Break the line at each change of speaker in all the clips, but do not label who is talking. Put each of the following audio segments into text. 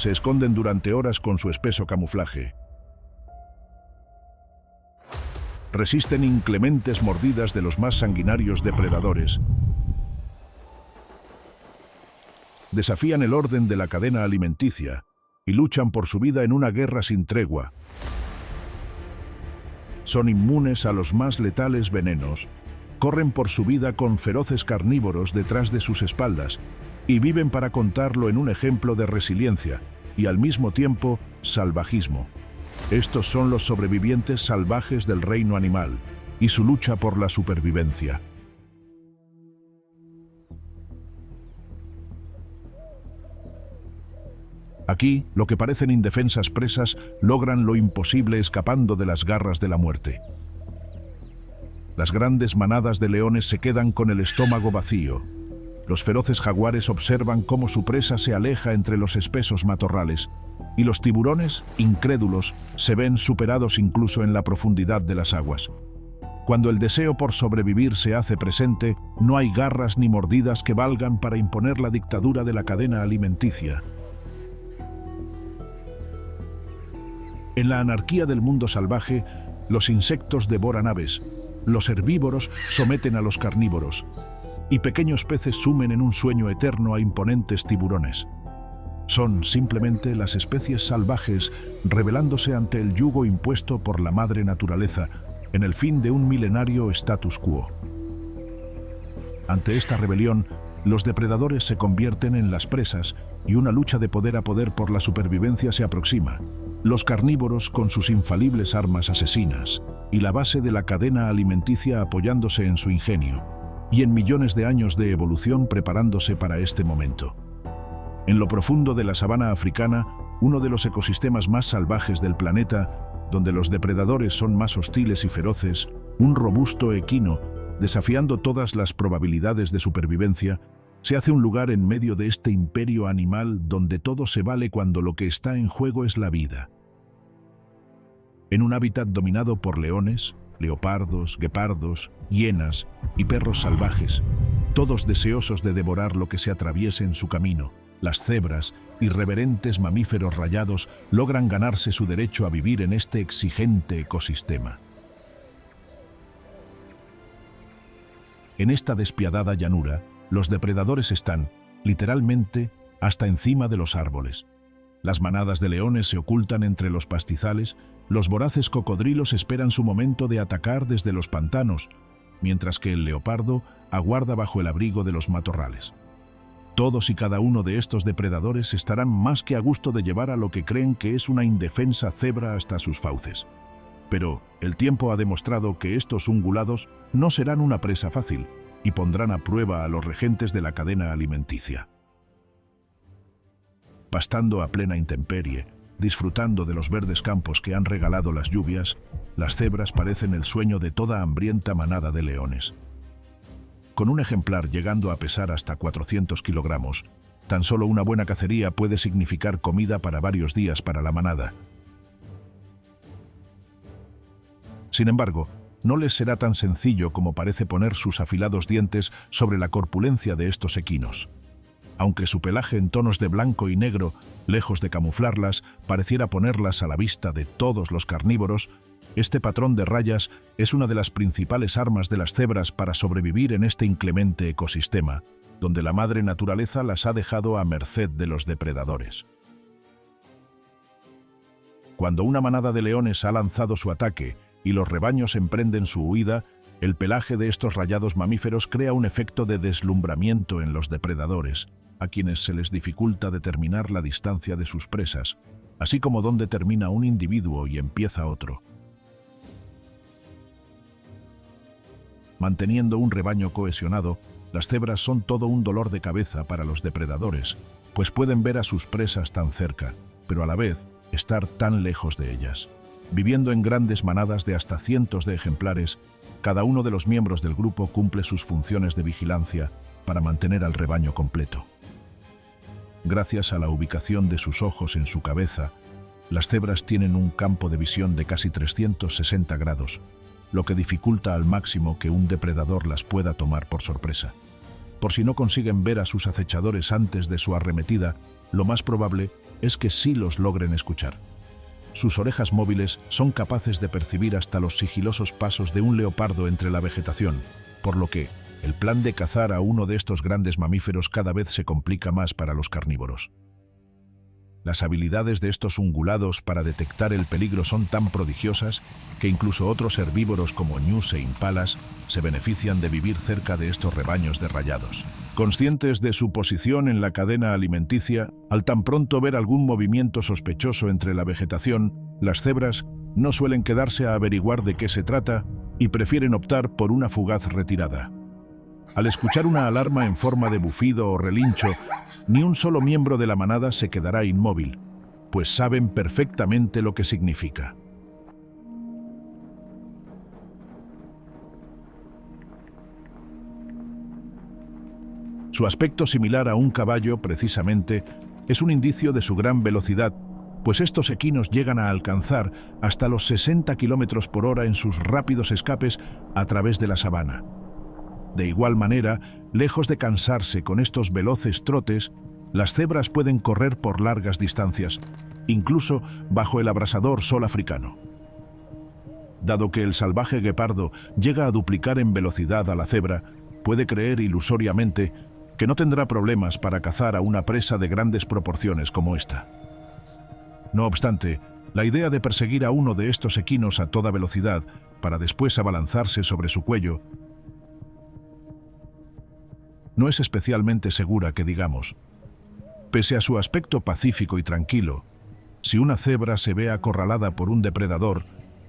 Se esconden durante horas con su espeso camuflaje. Resisten inclementes mordidas de los más sanguinarios depredadores. Desafían el orden de la cadena alimenticia y luchan por su vida en una guerra sin tregua. Son inmunes a los más letales venenos, corren por su vida con feroces carnívoros detrás de sus espaldas y viven para contarlo en un ejemplo de resiliencia y al mismo tiempo salvajismo. Estos son los sobrevivientes salvajes del reino animal y su lucha por la supervivencia. Aquí, lo que parecen indefensas presas logran lo imposible escapando de las garras de la muerte. Las grandes manadas de leones se quedan con el estómago vacío. Los feroces jaguares observan cómo su presa se aleja entre los espesos matorrales, y los tiburones, incrédulos, se ven superados incluso en la profundidad de las aguas. Cuando el deseo por sobrevivir se hace presente, no hay garras ni mordidas que valgan para imponer la dictadura de la cadena alimenticia. En la anarquía del mundo salvaje, los insectos devoran aves, los herbívoros someten a los carnívoros, y pequeños peces sumen en un sueño eterno a imponentes tiburones. Son simplemente las especies salvajes rebelándose ante el yugo impuesto por la madre naturaleza en el fin de un milenario status quo. Ante esta rebelión, los depredadores se convierten en las presas y una lucha de poder a poder por la supervivencia se aproxima. Los carnívoros con sus infalibles armas asesinas y la base de la cadena alimenticia apoyándose en su ingenio y en millones de años de evolución preparándose para este momento. En lo profundo de la sabana africana, uno de los ecosistemas más salvajes del planeta, donde los depredadores son más hostiles y feroces, un robusto equino, desafiando todas las probabilidades de supervivencia, se hace un lugar en medio de este imperio animal donde todo se vale cuando lo que está en juego es la vida. En un hábitat dominado por leones, leopardos, guepardos, hienas y perros salvajes, todos deseosos de devorar lo que se atraviese en su camino, las cebras, irreverentes mamíferos rayados, logran ganarse su derecho a vivir en este exigente ecosistema. En esta despiadada llanura, los depredadores están, literalmente, hasta encima de los árboles. Las manadas de leones se ocultan entre los pastizales, los voraces cocodrilos esperan su momento de atacar desde los pantanos, mientras que el leopardo aguarda bajo el abrigo de los matorrales. Todos y cada uno de estos depredadores estarán más que a gusto de llevar a lo que creen que es una indefensa cebra hasta sus fauces. Pero el tiempo ha demostrado que estos ungulados no serán una presa fácil y pondrán a prueba a los regentes de la cadena alimenticia. Pastando a plena intemperie, disfrutando de los verdes campos que han regalado las lluvias, las cebras parecen el sueño de toda hambrienta manada de leones. Con un ejemplar llegando a pesar hasta 400 kilogramos, tan solo una buena cacería puede significar comida para varios días para la manada. Sin embargo, no les será tan sencillo como parece poner sus afilados dientes sobre la corpulencia de estos equinos. Aunque su pelaje en tonos de blanco y negro, lejos de camuflarlas, pareciera ponerlas a la vista de todos los carnívoros, este patrón de rayas es una de las principales armas de las cebras para sobrevivir en este inclemente ecosistema, donde la madre naturaleza las ha dejado a merced de los depredadores. Cuando una manada de leones ha lanzado su ataque y los rebaños emprenden su huida, el pelaje de estos rayados mamíferos crea un efecto de deslumbramiento en los depredadores, a quienes se les dificulta determinar la distancia de sus presas, así como dónde termina un individuo y empieza otro. Manteniendo un rebaño cohesionado, las cebras son todo un dolor de cabeza para los depredadores, pues pueden ver a sus presas tan cerca, pero a la vez estar tan lejos de ellas. Viviendo en grandes manadas de hasta cientos de ejemplares, cada uno de los miembros del grupo cumple sus funciones de vigilancia para mantener al rebaño completo. Gracias a la ubicación de sus ojos en su cabeza, las cebras tienen un campo de visión de casi 360 grados, lo que dificulta al máximo que un depredador las pueda tomar por sorpresa. Por si no consiguen ver a sus acechadores antes de su arremetida, lo más probable es que sí los logren escuchar. Sus orejas móviles son capaces de percibir hasta los sigilosos pasos de un leopardo entre la vegetación, por lo que el plan de cazar a uno de estos grandes mamíferos cada vez se complica más para los carnívoros. Las habilidades de estos ungulados para detectar el peligro son tan prodigiosas que incluso otros herbívoros como ñus e impalas se benefician de vivir cerca de estos rebaños de rayados. Conscientes de su posición en la cadena alimenticia, al tan pronto ver algún movimiento sospechoso entre la vegetación, las cebras no suelen quedarse a averiguar de qué se trata y prefieren optar por una fugaz retirada. Al escuchar una alarma en forma de bufido o relincho, ni un solo miembro de la manada se quedará inmóvil, pues saben perfectamente lo que significa. Su aspecto similar a un caballo, precisamente, es un indicio de su gran velocidad, pues estos equinos llegan a alcanzar hasta los 60 km/h en sus rápidos escapes a través de la sabana. De igual manera, lejos de cansarse con estos veloces trotes, las cebras pueden correr por largas distancias, incluso bajo el abrasador sol africano. Dado que el salvaje guepardo llega a duplicar en velocidad a la cebra, puede creer ilusoriamente que no tendrá problemas para cazar a una presa de grandes proporciones como esta. No obstante, la idea de perseguir a uno de estos equinos a toda velocidad para después abalanzarse sobre su cuello no es especialmente segura que digamos. Pese a su aspecto pacífico y tranquilo, si una cebra se ve acorralada por un depredador,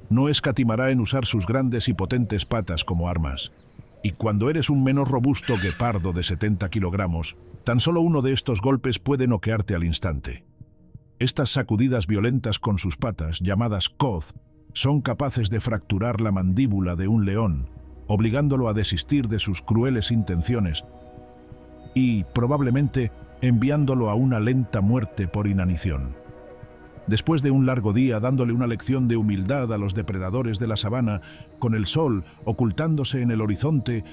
no escatimará en usar sus grandes y potentes patas como armas. Y cuando eres un menos robusto guepardo de 70 kilogramos, tan solo uno de estos golpes puede noquearte al instante. Estas sacudidas violentas con sus patas, llamadas coz, son capaces de fracturar la mandíbula de un león, obligándolo a desistir de sus crueles intenciones y, probablemente, enviándolo a una lenta muerte por inanición. Después de un largo día dándole una lección de humildad a los depredadores de la sabana, con el sol ocultándose en el horizonte,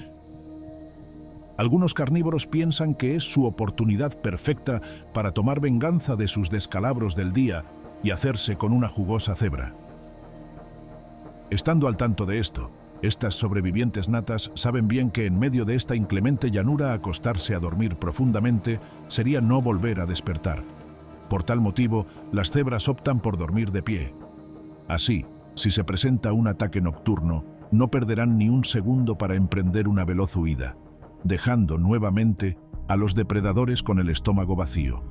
algunos carnívoros piensan que es su oportunidad perfecta para tomar venganza de sus descalabros del día y hacerse con una jugosa cebra. Estando al tanto de esto, estas sobrevivientes natas saben bien que en medio de esta inclemente llanura acostarse a dormir profundamente sería no volver a despertar. Por tal motivo, las cebras optan por dormir de pie. Así, si se presenta un ataque nocturno, no perderán ni un segundo para emprender una veloz huida, dejando nuevamente a los depredadores con el estómago vacío.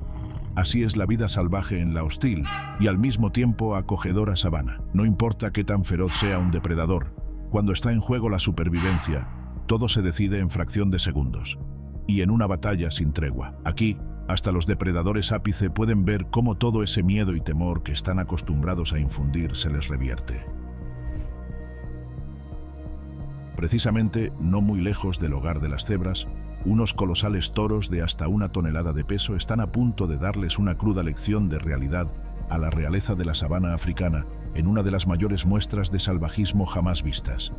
Así es la vida salvaje en la hostil y al mismo tiempo acogedora sabana. No importa qué tan feroz sea un depredador, cuando está en juego la supervivencia, todo se decide en fracción de segundos. Y en una batalla sin tregua. Aquí, hasta los depredadores ápice pueden ver cómo todo ese miedo y temor que están acostumbrados a infundir se les revierte. Precisamente, no muy lejos del hogar de las cebras, unos colosales toros de hasta 1 tonelada de peso están a punto de darles una cruda lección de realidad a la realeza de la sabana africana en una de las mayores muestras de salvajismo jamás vistas.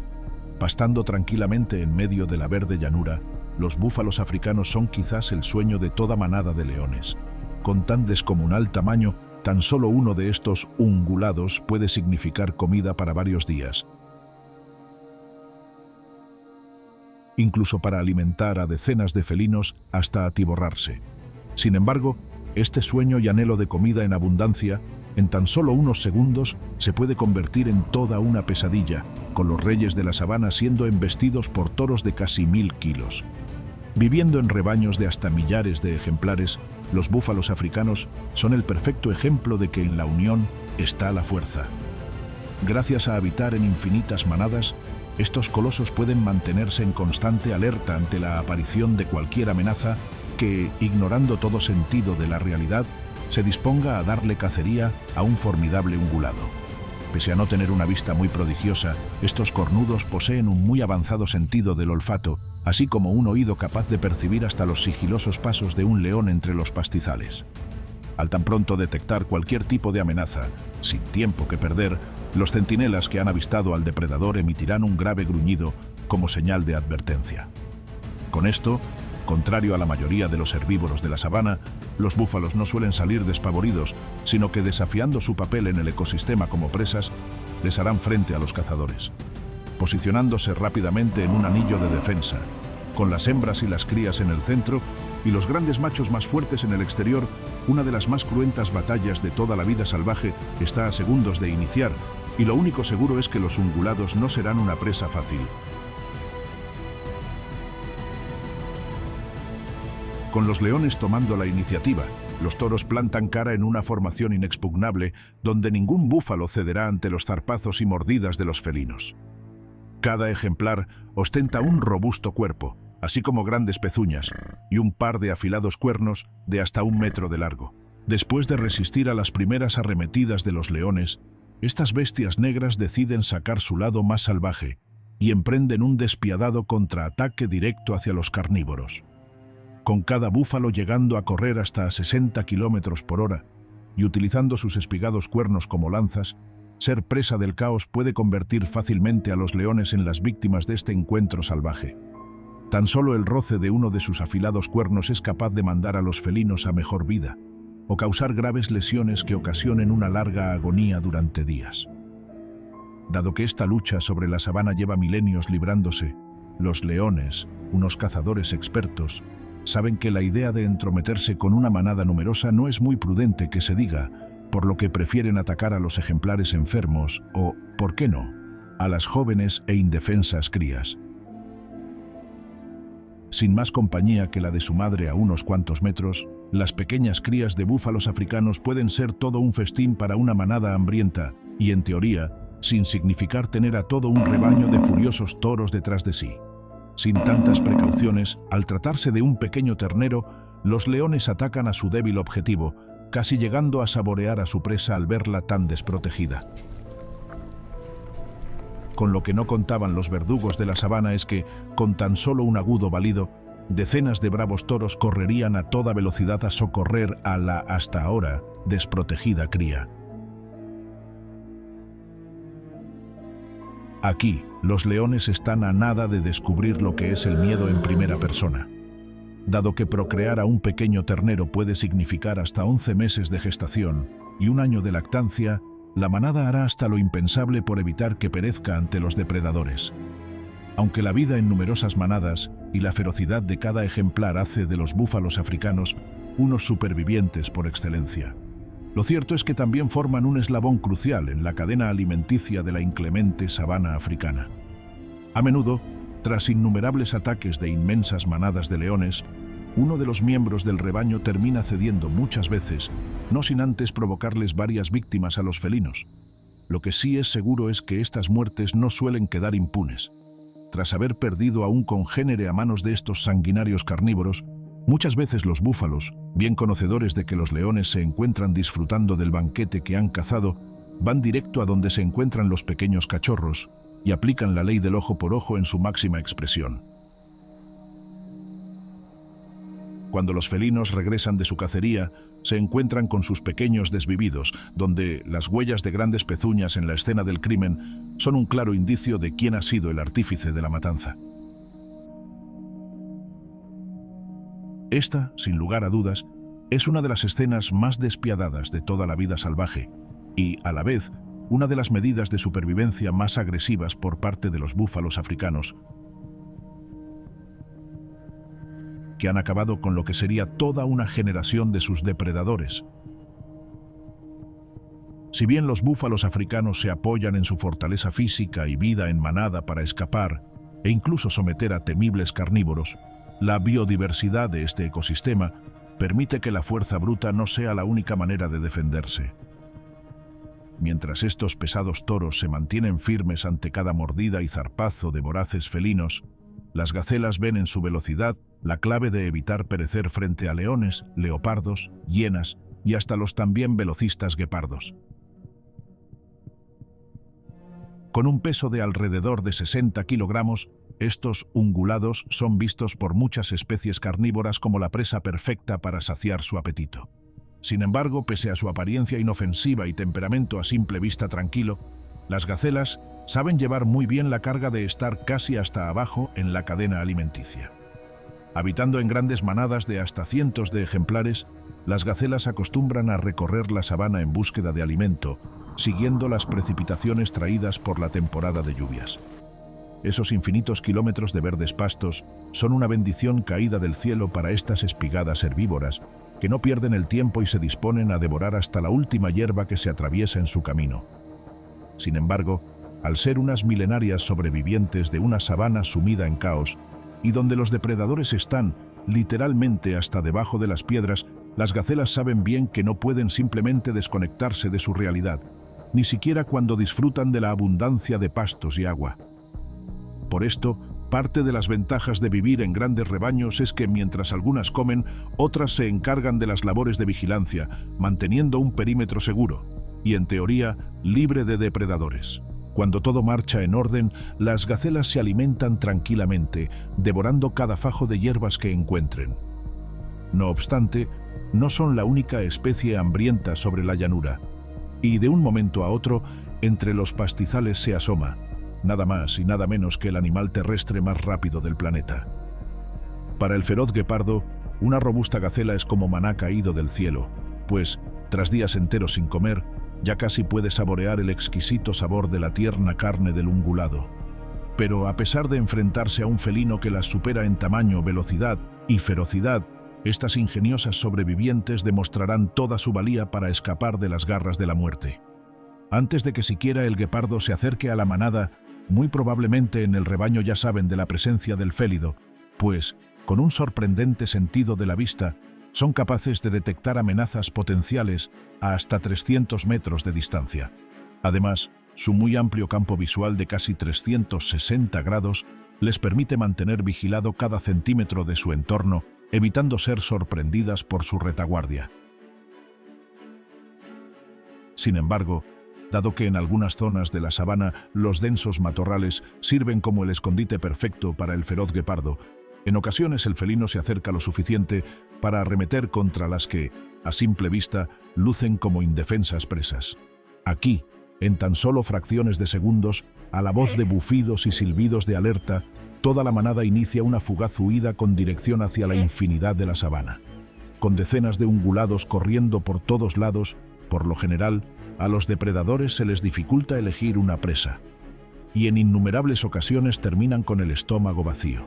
Pastando tranquilamente en medio de la verde llanura, los búfalos africanos son quizás el sueño de toda manada de leones. Con tan descomunal tamaño, tan solo uno de estos ungulados puede significar comida para varios días, incluso para alimentar a decenas de felinos hasta atiborrarse. Sin embargo, este sueño y anhelo de comida en abundancia, en tan solo unos segundos, se puede convertir en toda una pesadilla, con los reyes de la sabana siendo embestidos por toros de casi 1000 kilos. Viviendo en rebaños de hasta millares de ejemplares, los búfalos africanos son el perfecto ejemplo de que en la unión está la fuerza. Gracias a habitar en infinitas manadas, estos colosos pueden mantenerse en constante alerta ante la aparición de cualquier amenaza que, ignorando todo sentido de la realidad, se disponga a darle cacería a un formidable ungulado. Pese a no tener una vista muy prodigiosa, estos cornudos poseen un muy avanzado sentido del olfato, así como un oído capaz de percibir hasta los sigilosos pasos de un león entre los pastizales. Al tan pronto detectar cualquier tipo de amenaza, sin tiempo que perder, los centinelas que han avistado al depredador emitirán un grave gruñido como señal de advertencia. Con esto, contrario a la mayoría de los herbívoros de la sabana, Los búfalos no suelen salir despavoridos, sino que desafiando su papel en el ecosistema como presas, les harán frente a los cazadores, posicionándose rápidamente en un anillo de defensa, con las hembras y las crías en el centro y los grandes machos más fuertes en el exterior. Una de las más cruentas batallas de toda la vida salvaje está a segundos de iniciar, y lo único seguro es que los ungulados no serán una presa fácil. Con los leones tomando la iniciativa, los toros plantan cara en una formación inexpugnable donde ningún búfalo cederá ante los zarpazos y mordidas de los felinos. Cada ejemplar ostenta un robusto cuerpo, así como grandes pezuñas y un par de afilados cuernos de hasta 1 metro de largo. Después de resistir a las primeras arremetidas de los leones, estas bestias negras deciden sacar su lado más salvaje y emprenden un despiadado contraataque directo hacia los carnívoros, con cada búfalo llegando a correr hasta a 60 kilómetros por hora y utilizando sus espigados cuernos como lanzas. Ser presa del caos puede convertir fácilmente a los leones en las víctimas de este encuentro salvaje. Tan solo el roce de uno de sus afilados cuernos es capaz de mandar a los felinos a mejor vida, o causar graves lesiones que ocasionen una larga agonía durante días. Dado que esta lucha sobre la sabana lleva milenios librándose, los leones, unos cazadores expertos, saben que la idea de entrometerse con una manada numerosa no es muy prudente que se diga, por lo que prefieren atacar a los ejemplares enfermos o, ¿por qué no?, a las jóvenes e indefensas crías. Sin más compañía que la de su madre a unos cuantos metros, las pequeñas crías de búfalos africanos pueden ser todo un festín para una manada hambrienta y, en teoría, sin significar tener a todo un rebaño de furiosos toros detrás de sí. Sin tantas precauciones, al tratarse de un pequeño ternero, los leones atacan a su débil objetivo, casi llegando a saborear a su presa al verla tan desprotegida. Con lo que no contaban los verdugos de la sabana es que, con tan solo un agudo balido, decenas de bravos toros correrían a toda velocidad a socorrer a la, hasta ahora, desprotegida cría. Aquí, los leones están a nada de descubrir lo que es el miedo en primera persona. Dado que procrear a un pequeño ternero puede significar hasta 11 meses de gestación y 1 año de lactancia, la manada hará hasta lo impensable por evitar que perezca ante los depredadores. Aunque la vida en numerosas manadas y la ferocidad de cada ejemplar hace de los búfalos africanos unos supervivientes por excelencia, lo cierto es que también forman un eslabón crucial en la cadena alimenticia de la inclemente sabana africana. A menudo, tras innumerables ataques de inmensas manadas de leones, uno de los miembros del rebaño termina cediendo muchas veces, no sin antes provocarles varias víctimas a los felinos. Lo que sí es seguro es que estas muertes no suelen quedar impunes. Tras haber perdido a un congénere a manos de estos sanguinarios carnívoros, muchas veces los búfalos, bien conocedores de que los leones se encuentran disfrutando del banquete que han cazado, van directo a donde se encuentran los pequeños cachorros y aplican la ley del ojo por ojo en su máxima expresión. Cuando los felinos regresan de su cacería, se encuentran con sus pequeños desvividos, donde las huellas de grandes pezuñas en la escena del crimen son un claro indicio de quién ha sido el artífice de la matanza. Esta, sin lugar a dudas, es una de las escenas más despiadadas de toda la vida salvaje y, a la vez, una de las medidas de supervivencia más agresivas por parte de los búfalos africanos, que han acabado con lo que sería toda una generación de sus depredadores. Si bien los búfalos africanos se apoyan en su fortaleza física y vida en manada para escapar e incluso someter a temibles carnívoros, la biodiversidad de este ecosistema permite que la fuerza bruta no sea la única manera de defenderse. Mientras estos pesados toros se mantienen firmes ante cada mordida y zarpazo de voraces felinos, las gacelas ven en su velocidad la clave de evitar perecer frente a leones, leopardos, hienas y hasta los también velocistas guepardos. Con un peso de alrededor de 60 kilogramos, estos ungulados son vistos por muchas especies carnívoras como la presa perfecta para saciar su apetito. Sin embargo, pese a su apariencia inofensiva y temperamento a simple vista tranquilo, las gacelas saben llevar muy bien la carga de estar casi hasta abajo en la cadena alimenticia. Habitando en grandes manadas de hasta cientos de ejemplares, las gacelas acostumbran a recorrer la sabana en búsqueda de alimento, siguiendo las precipitaciones traídas por la temporada de lluvias. Esos infinitos kilómetros de verdes pastos son una bendición caída del cielo para estas espigadas herbívoras, que no pierden el tiempo y se disponen a devorar hasta la última hierba que se atraviesa en su camino. Sin embargo, al ser unas milenarias sobrevivientes de una sabana sumida en caos, y donde los depredadores están, literalmente hasta debajo de las piedras, las gacelas saben bien que no pueden simplemente desconectarse de su realidad, ni siquiera cuando disfrutan de la abundancia de pastos y agua. Por esto, parte de las ventajas de vivir en grandes rebaños es que mientras algunas comen, otras se encargan de las labores de vigilancia, manteniendo un perímetro seguro y, en teoría, libre de depredadores. Cuando todo marcha en orden, las gacelas se alimentan tranquilamente, devorando cada fajo de hierbas que encuentren. No obstante, no son la única especie hambrienta sobre la llanura, y de un momento a otro, entre los pastizales se asoma, nada más y nada menos que el animal terrestre más rápido del planeta. Para el feroz guepardo, una robusta gacela es como maná caído del cielo, pues, tras días enteros sin comer, ya casi puede saborear el exquisito sabor de la tierna carne del ungulado. Pero a pesar de enfrentarse a un felino que las supera en tamaño, velocidad y ferocidad, estas ingeniosas sobrevivientes demostrarán toda su valía para escapar de las garras de la muerte. Antes de que siquiera el guepardo se acerque a la manada, muy probablemente en el rebaño ya saben de la presencia del félido, pues, con un sorprendente sentido de la vista, son capaces de detectar amenazas potenciales a hasta 300 metros de distancia. Además, su muy amplio campo visual de casi 360 grados les permite mantener vigilado cada centímetro de su entorno, evitando ser sorprendidas por su retaguardia. Sin embargo, dado que en algunas zonas de la sabana los densos matorrales sirven como el escondite perfecto para el feroz guepardo, en ocasiones el felino se acerca lo suficiente para arremeter contra las que, a simple vista, lucen como indefensas presas. Aquí, en tan solo fracciones de segundos, a la voz de bufidos y silbidos de alerta, toda la manada inicia una fugaz huida con dirección hacia la infinidad de la sabana. Con decenas de ungulados corriendo por todos lados, por lo general, a los depredadores se les dificulta elegir una presa, y en innumerables ocasiones terminan con el estómago vacío.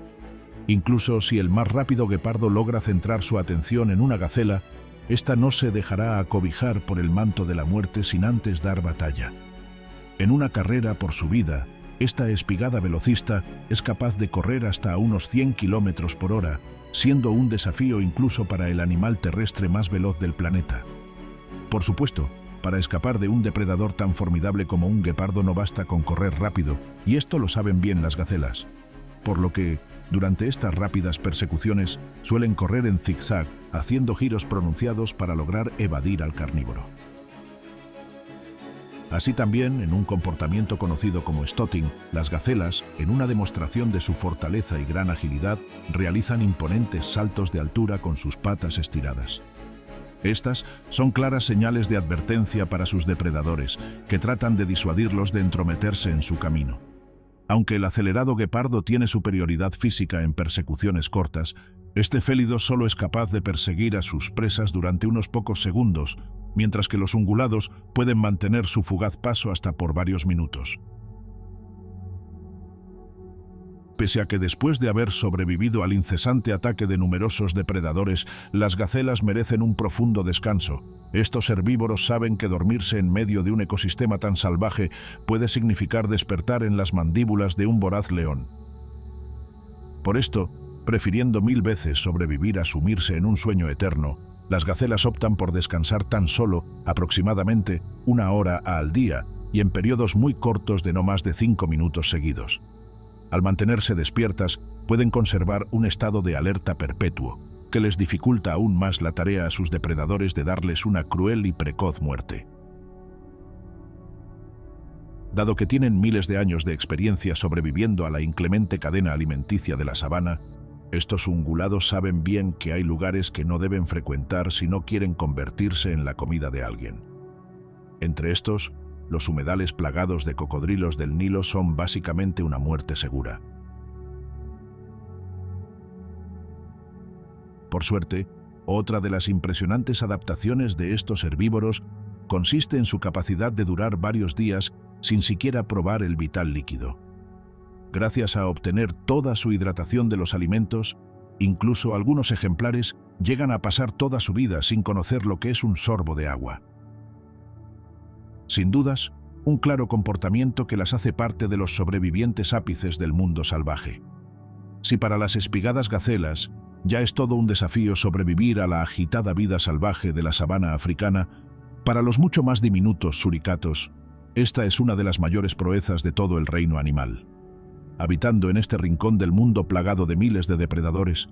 Incluso si el más rápido guepardo logra centrar su atención en una gacela, ésta no se dejará acobijar por el manto de la muerte sin antes dar batalla. En una carrera por su vida, esta espigada velocista es capaz de correr hasta a unos 100 kilómetros por hora, siendo un desafío incluso para el animal terrestre más veloz del planeta. Por supuesto, para escapar de un depredador tan formidable como un guepardo no basta con correr rápido, y esto lo saben bien las gacelas, por lo que, durante estas rápidas persecuciones, suelen correr en zigzag, haciendo giros pronunciados para lograr evadir al carnívoro. Así también, en un comportamiento conocido como stotting, las gacelas, en una demostración de su fortaleza y gran agilidad, realizan imponentes saltos de altura con sus patas estiradas. Estas son claras señales de advertencia para sus depredadores, que tratan de disuadirlos de entrometerse en su camino. Aunque el acelerado guepardo tiene superioridad física en persecuciones cortas, este félido solo es capaz de perseguir a sus presas durante unos pocos segundos, mientras que los ungulados pueden mantener su fugaz paso hasta por varios minutos. Pese a que después de haber sobrevivido al incesante ataque de numerosos depredadores, las gacelas merecen un profundo descanso. Estos herbívoros saben que dormirse en medio de un ecosistema tan salvaje puede significar despertar en las mandíbulas de un voraz león. Por esto, prefiriendo 1000 veces sobrevivir a sumirse en un sueño eterno, las gacelas optan por descansar tan solo, aproximadamente, 1 hora al día y en periodos muy cortos de no más de 5 minutos seguidos. Al mantenerse despiertas, pueden conservar un estado de alerta perpetuo, que les dificulta aún más la tarea a sus depredadores de darles una cruel y precoz muerte. Dado que tienen miles de años de experiencia sobreviviendo a la inclemente cadena alimenticia de la sabana, estos ungulados saben bien que hay lugares que no deben frecuentar si no quieren convertirse en la comida de alguien. Entre estos, los humedales plagados de cocodrilos del Nilo son básicamente una muerte segura. Por suerte, otra de las impresionantes adaptaciones de estos herbívoros consiste en su capacidad de durar varios días sin siquiera probar el vital líquido. Gracias a obtener toda su hidratación de los alimentos, incluso algunos ejemplares llegan a pasar toda su vida sin conocer lo que es un sorbo de agua. Sin dudas, un claro comportamiento que las hace parte de los sobrevivientes ápices del mundo salvaje. Si para las espigadas gacelas ya es todo un desafío sobrevivir a la agitada vida salvaje de la sabana africana, para los mucho más diminutos suricatos, esta es una de las mayores proezas de todo el reino animal. Habitando en este rincón del mundo plagado de miles de depredadores,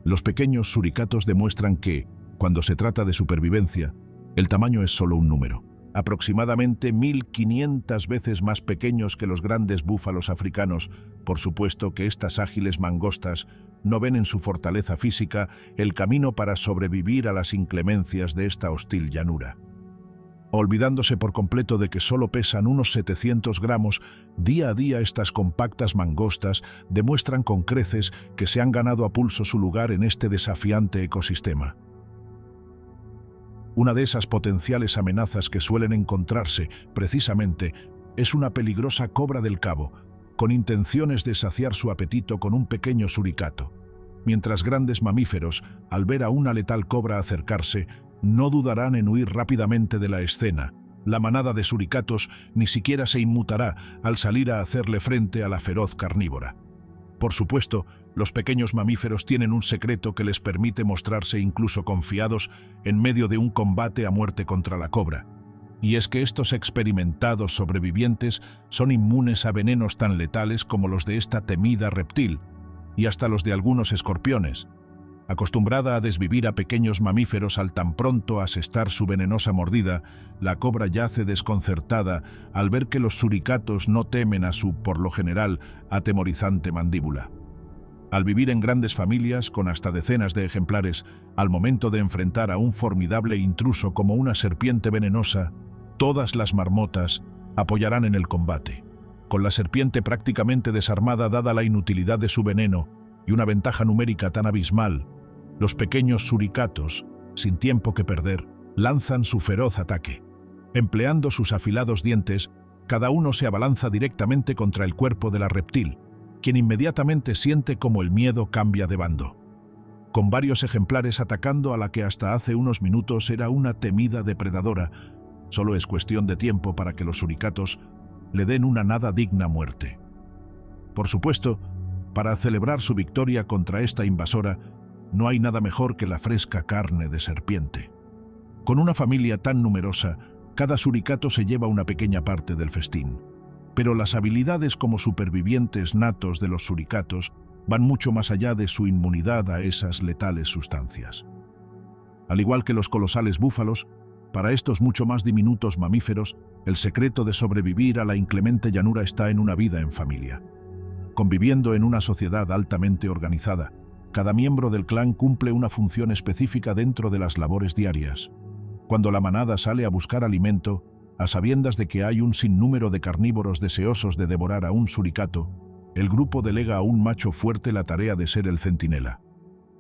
los pequeños suricatos demuestran que, cuando se trata de supervivencia, el tamaño es solo un número. Aproximadamente 1500 veces más pequeños que los grandes búfalos africanos. Por supuesto que estas ágiles mangostas no ven en su fortaleza física el camino para sobrevivir a las inclemencias de esta hostil llanura. Olvidándose por completo de que solo pesan unos 700 gramos, día a día estas compactas mangostas demuestran con creces que se han ganado a pulso su lugar en este desafiante ecosistema. Una de esas potenciales amenazas que suelen encontrarse, precisamente, es una peligrosa cobra del Cabo, con intenciones de saciar su apetito con un pequeño suricato. Mientras grandes mamíferos, al ver a una letal cobra acercarse, no dudarán en huir rápidamente de la escena. La manada de suricatos ni siquiera se inmutará al salir a hacerle frente a la feroz carnívora. Por supuesto, los pequeños mamíferos tienen un secreto que les permite mostrarse incluso confiados en medio de un combate a muerte contra la cobra. Y es que estos experimentados sobrevivientes son inmunes a venenos tan letales como los de esta temida reptil, y hasta los de algunos escorpiones. Acostumbrada a desvivir a pequeños mamíferos al tan pronto asestar su venenosa mordida, la cobra yace desconcertada al ver que los suricatos no temen a su, por lo general, atemorizante mandíbula. Al vivir en grandes familias con hasta decenas de ejemplares, al momento de enfrentar a un formidable intruso como una serpiente venenosa, todas las marmotas apoyarán en el combate. Con la serpiente prácticamente desarmada dada la inutilidad de su veneno y una ventaja numérica tan abismal, los pequeños suricatos, sin tiempo que perder, lanzan su feroz ataque. Empleando sus afilados dientes, cada uno se abalanza directamente contra el cuerpo de la reptil, quien inmediatamente siente como el miedo cambia de bando. Con varios ejemplares atacando a la que hasta hace unos minutos era una temida depredadora, solo es cuestión de tiempo para que los suricatos le den una nada digna muerte. Por supuesto, para celebrar su victoria contra esta invasora, no hay nada mejor que la fresca carne de serpiente. Con una familia tan numerosa, cada suricato se lleva una pequeña parte del festín. Pero las habilidades como supervivientes natos de los suricatos van mucho más allá de su inmunidad a esas letales sustancias. Al igual que los colosales búfalos, para estos mucho más diminutos mamíferos, el secreto de sobrevivir a la inclemente llanura está en una vida en familia. Conviviendo en una sociedad altamente organizada, cada miembro del clan cumple una función específica dentro de las labores diarias. Cuando la manada sale a buscar alimento, a sabiendas de que hay un sinnúmero de carnívoros deseosos de devorar a un suricato, el grupo delega a un macho fuerte la tarea de ser el centinela.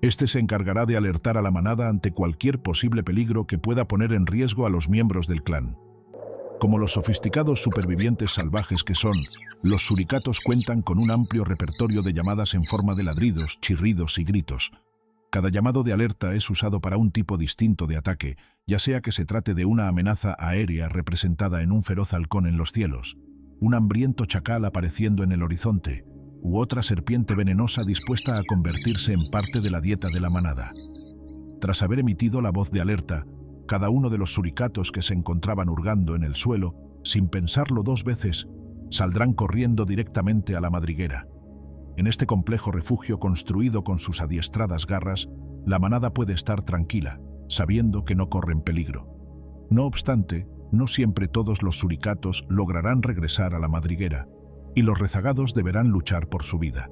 Este se encargará de alertar a la manada ante cualquier posible peligro que pueda poner en riesgo a los miembros del clan. Como los sofisticados supervivientes salvajes que son, los suricatos cuentan con un amplio repertorio de llamadas en forma de ladridos, chirridos y gritos. Cada llamado de alerta es usado para un tipo distinto de ataque, ya sea que se trate de una amenaza aérea representada en un feroz halcón en los cielos, un hambriento chacal apareciendo en el horizonte, u otra serpiente venenosa dispuesta a convertirse en parte de la dieta de la manada. Tras haber emitido la voz de alerta, cada uno de los suricatos que se encontraban hurgando en el suelo, sin pensarlo dos veces, saldrán corriendo directamente a la madriguera. En este complejo refugio construido con sus adiestradas garras, la manada puede estar tranquila, sabiendo que no corren peligro. No obstante, no siempre todos los suricatos lograrán regresar a la madriguera, y los rezagados deberán luchar por su vida.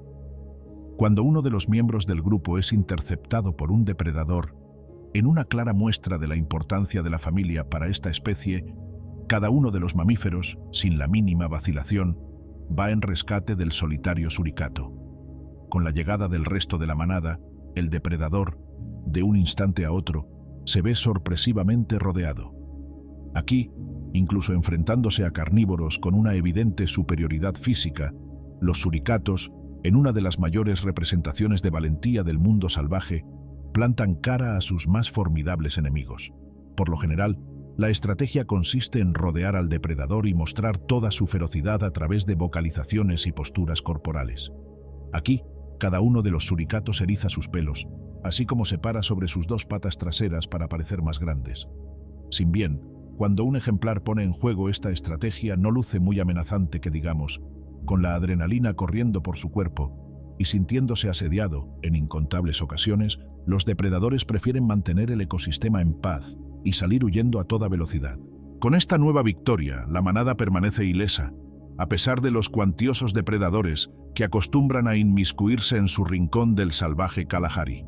Cuando uno de los miembros del grupo es interceptado por un depredador, en una clara muestra de la importancia de la familia para esta especie, cada uno de los mamíferos, sin la mínima vacilación, va en rescate del solitario suricato. Con la llegada del resto de la manada, el depredador, de un instante a otro, se ve sorpresivamente rodeado. Aquí, incluso enfrentándose a carnívoros con una evidente superioridad física, los suricatos, en una de las mayores representaciones de valentía del mundo salvaje, plantan cara a sus más formidables enemigos. Por lo general, la estrategia consiste en rodear al depredador y mostrar toda su ferocidad a través de vocalizaciones y posturas corporales. Aquí, cada uno de los suricatos eriza sus pelos, así como se para sobre sus dos patas traseras para parecer más grandes. Sin bien, cuando un ejemplar pone en juego esta estrategia no luce muy amenazante que digamos, con la adrenalina corriendo por su cuerpo y sintiéndose asediado en incontables ocasiones, los depredadores prefieren mantener el ecosistema en paz y salir huyendo a toda velocidad. Con esta nueva victoria, la manada permanece ilesa, a pesar de los cuantiosos depredadores que acostumbran a inmiscuirse en su rincón del salvaje Kalahari.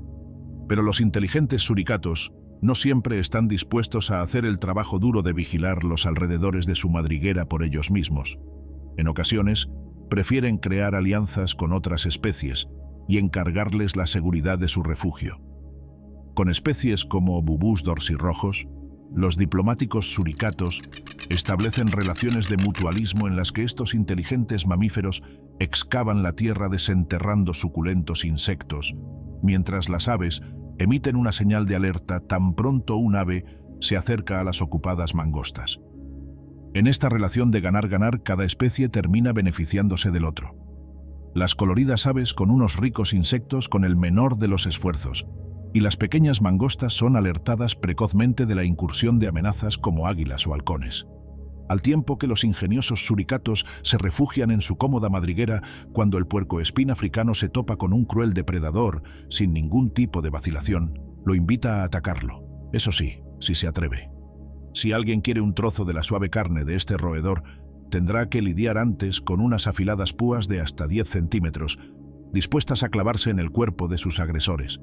Pero los inteligentes suricatos no siempre están dispuestos a hacer el trabajo duro de vigilar los alrededores de su madriguera por ellos mismos. En ocasiones, prefieren crear alianzas con otras especies y encargarles la seguridad de su refugio. Con especies como bubús dorsirrojos, los diplomáticos suricatos establecen relaciones de mutualismo en las que estos inteligentes mamíferos excavan la tierra desenterrando suculentos insectos, mientras las aves emiten una señal de alerta tan pronto un ave se acerca a las ocupadas mangostas. En esta relación de ganar-ganar, cada especie termina beneficiándose del otro. Las coloridas aves con unos ricos insectos con el menor de los esfuerzos, y las pequeñas mangostas son alertadas precozmente de la incursión de amenazas como águilas o halcones. Al tiempo que los ingeniosos suricatos se refugian en su cómoda madriguera cuando el puercoespín africano se topa con un cruel depredador, sin ningún tipo de vacilación, lo invita a atacarlo. Eso sí, si se atreve. Si alguien quiere un trozo de la suave carne de este roedor, tendrá que lidiar antes con unas afiladas púas de hasta 10 centímetros, dispuestas a clavarse en el cuerpo de sus agresores.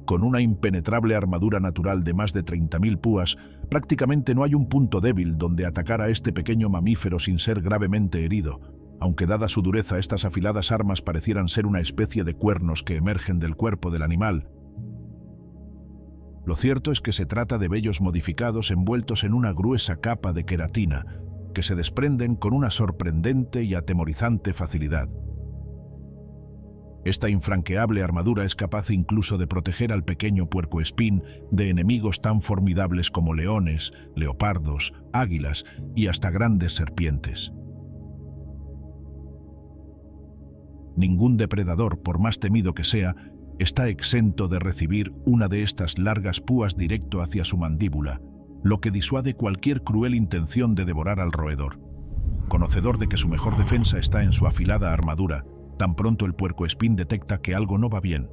Con una impenetrable armadura natural de más de 30.000 púas, prácticamente no hay un punto débil donde atacar a este pequeño mamífero sin ser gravemente herido, aunque dada su dureza estas afiladas armas parecieran ser una especie de cuernos que emergen del cuerpo del animal. Lo cierto es que se trata de vellos modificados envueltos en una gruesa capa de queratina, que se desprenden con una sorprendente y atemorizante facilidad. Esta infranqueable armadura es capaz incluso de proteger al pequeño puercoespín de enemigos tan formidables como leones, leopardos, águilas y hasta grandes serpientes. Ningún depredador, por más temido que sea, está exento de recibir una de estas largas púas directo hacia su mandíbula, lo que disuade cualquier cruel intención de devorar al roedor. Conocedor de que su mejor defensa está en su afilada armadura, tan pronto el puercoespín detecta que algo no va bien,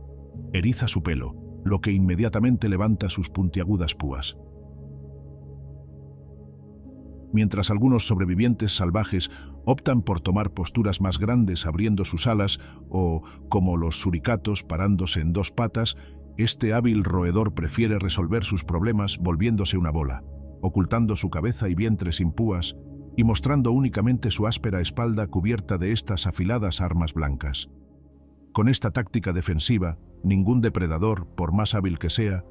eriza su pelo, lo que inmediatamente levanta sus puntiagudas púas. Mientras algunos sobrevivientes salvajes optan por tomar posturas más grandes abriendo sus alas o, como los suricatos, parándose en dos patas, este hábil roedor prefiere resolver sus problemas volviéndose una bola, ocultando su cabeza y vientre sin púas, y mostrando únicamente su áspera espalda cubierta de estas afiladas armas blancas. Con esta táctica defensiva, ningún depredador, por más hábil que sea,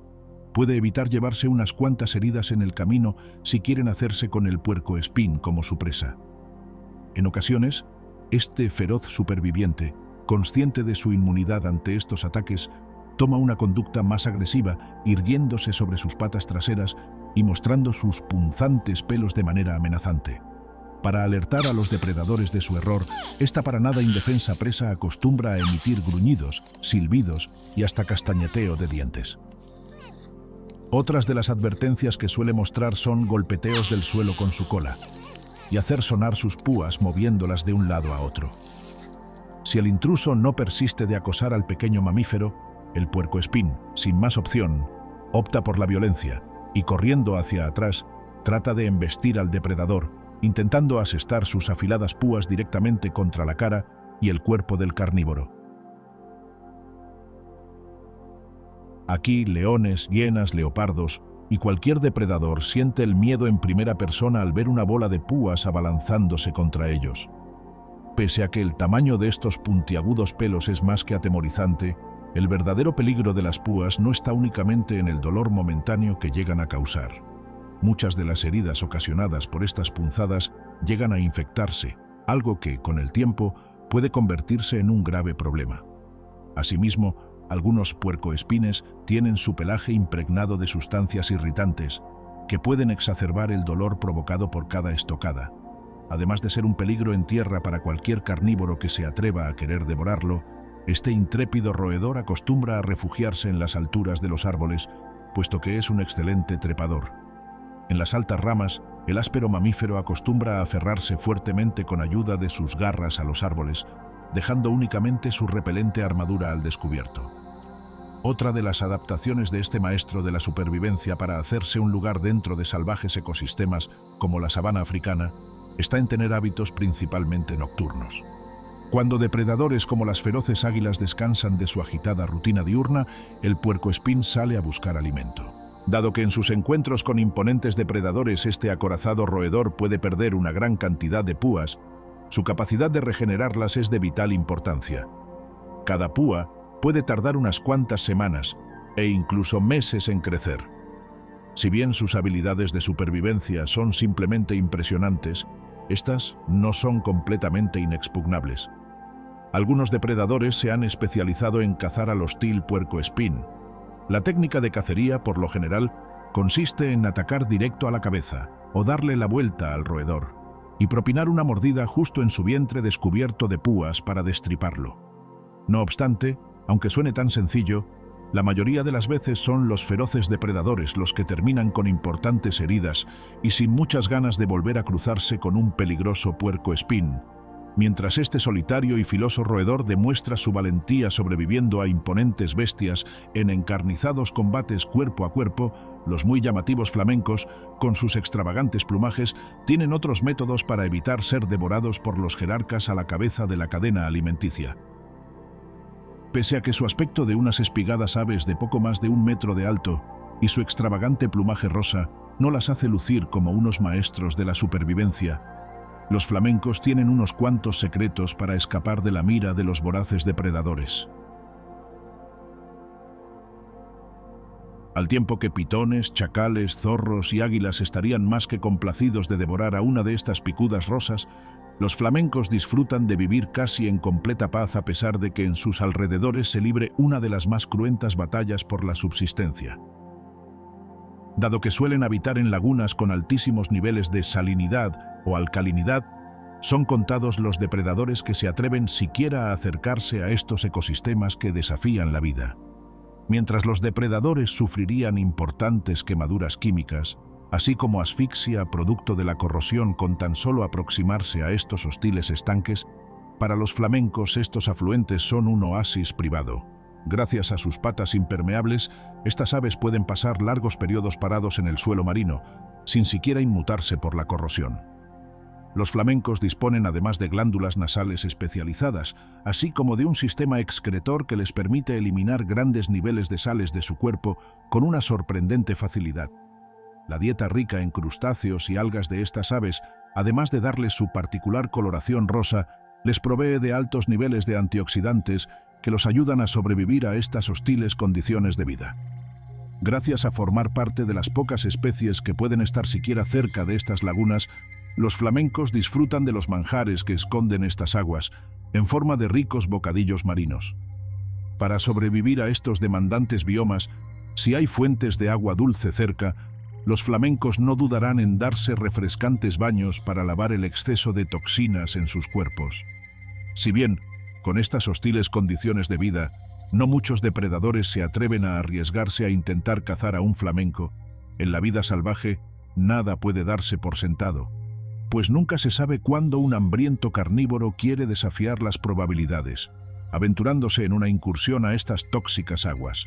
puede evitar llevarse unas cuantas heridas en el camino si quieren hacerse con el puercoespín como su presa. En ocasiones, este feroz superviviente, consciente de su inmunidad ante estos ataques, toma una conducta más agresiva, irguiéndose sobre sus patas traseras y mostrando sus punzantes pelos de manera amenazante. Para alertar a los depredadores de su error, esta para nada indefensa presa acostumbra a emitir gruñidos, silbidos y hasta castañeteo de dientes. Otras de las advertencias que suele mostrar son golpeteos del suelo con su cola y hacer sonar sus púas moviéndolas de un lado a otro. Si el intruso no persiste de acosar al pequeño mamífero, el puercoespín, sin más opción, opta por la violencia y corriendo hacia atrás, trata de embestir al depredador, intentando asestar sus afiladas púas directamente contra la cara y el cuerpo del carnívoro. Aquí, leones, hienas, leopardos y cualquier depredador siente el miedo en primera persona al ver una bola de púas abalanzándose contra ellos. Pese a que el tamaño de estos puntiagudos pelos es más que atemorizante, El verdadero peligro de las púas no está únicamente en el dolor momentáneo que llegan a causar. Muchas de las heridas ocasionadas por estas punzadas llegan a infectarse, algo que, con el tiempo, puede convertirse en un grave problema. Asimismo, algunos puercoespines tienen su pelaje impregnado de sustancias irritantes que pueden exacerbar el dolor provocado por cada estocada. Además de ser un peligro en tierra para cualquier carnívoro que se atreva a querer devorarlo, este intrépido roedor acostumbra a refugiarse en las alturas de los árboles, puesto que es un excelente trepador. En las altas ramas, el áspero mamífero acostumbra a aferrarse fuertemente con ayuda de sus garras a los árboles, dejando únicamente su repelente armadura al descubierto. Otra de las adaptaciones de este maestro de la supervivencia para hacerse un lugar dentro de salvajes ecosistemas como la sabana africana está en tener hábitos principalmente nocturnos. Cuando depredadores como las feroces águilas descansan de su agitada rutina diurna, el puercoespín sale a buscar alimento. Dado que en sus encuentros con imponentes depredadores este acorazado roedor puede perder una gran cantidad de púas, su capacidad de regenerarlas es de vital importancia. Cada púa puede tardar unas cuantas semanas e incluso meses en crecer. Si bien sus habilidades de supervivencia son simplemente impresionantes, estas no son completamente inexpugnables. Algunos depredadores se han especializado en cazar al hostil puercoespín. La técnica de cacería, por lo general, consiste en atacar directo a la cabeza o darle la vuelta al roedor y propinar una mordida justo en su vientre descubierto de púas para destriparlo. No obstante, aunque suene tan sencillo, la mayoría de las veces son los feroces depredadores los que terminan con importantes heridas y sin muchas ganas de volver a cruzarse con un peligroso puercoespín, mientras este solitario y filoso roedor demuestra su valentía sobreviviendo a imponentes bestias en encarnizados combates cuerpo a cuerpo. Los muy llamativos flamencos, con sus extravagantes plumajes, tienen otros métodos para evitar ser devorados por los jerarcas a la cabeza de la cadena alimenticia. Pese a que su aspecto de unas espigadas aves de poco más de 1 metro de alto y su extravagante plumaje rosa no las hace lucir como unos maestros de la supervivencia, los flamencos tienen unos cuantos secretos para escapar de la mira de los voraces depredadores. Al tiempo que pitones, chacales, zorros y águilas estarían más que complacidos de devorar a una de estas picudas rosas, los flamencos disfrutan de vivir casi en completa paz a pesar de que en sus alrededores se libre una de las más cruentas batallas por la subsistencia. Dado que suelen habitar en lagunas con altísimos niveles de salinidad o alcalinidad, son contados los depredadores que se atreven siquiera a acercarse a estos ecosistemas que desafían la vida. Mientras los depredadores sufrirían importantes quemaduras químicas, así como asfixia producto de la corrosión con tan solo aproximarse a estos hostiles estanques, para los flamencos estos afluentes son un oasis privado. Gracias a sus patas impermeables, estas aves pueden pasar largos periodos parados en el suelo marino, sin siquiera inmutarse por la corrosión. Los flamencos disponen además de glándulas nasales especializadas, así como de un sistema excretor que les permite eliminar grandes niveles de sales de su cuerpo con una sorprendente facilidad. La dieta rica en crustáceos y algas de estas aves, además de darles su particular coloración rosa, les provee de altos niveles de antioxidantes que los ayudan a sobrevivir a estas hostiles condiciones de vida. Gracias a formar parte de las pocas especies que pueden estar siquiera cerca de estas lagunas, los flamencos disfrutan de los manjares que esconden estas aguas, en forma de ricos bocadillos marinos. Para sobrevivir a estos demandantes biomas, si hay fuentes de agua dulce cerca, los flamencos no dudarán en darse refrescantes baños para lavar el exceso de toxinas en sus cuerpos. Si bien, con estas hostiles condiciones de vida, no muchos depredadores se atreven a arriesgarse a intentar cazar a un flamenco, en la vida salvaje nada puede darse por sentado, pues nunca se sabe cuándo un hambriento carnívoro quiere desafiar las probabilidades, aventurándose en una incursión a estas tóxicas aguas.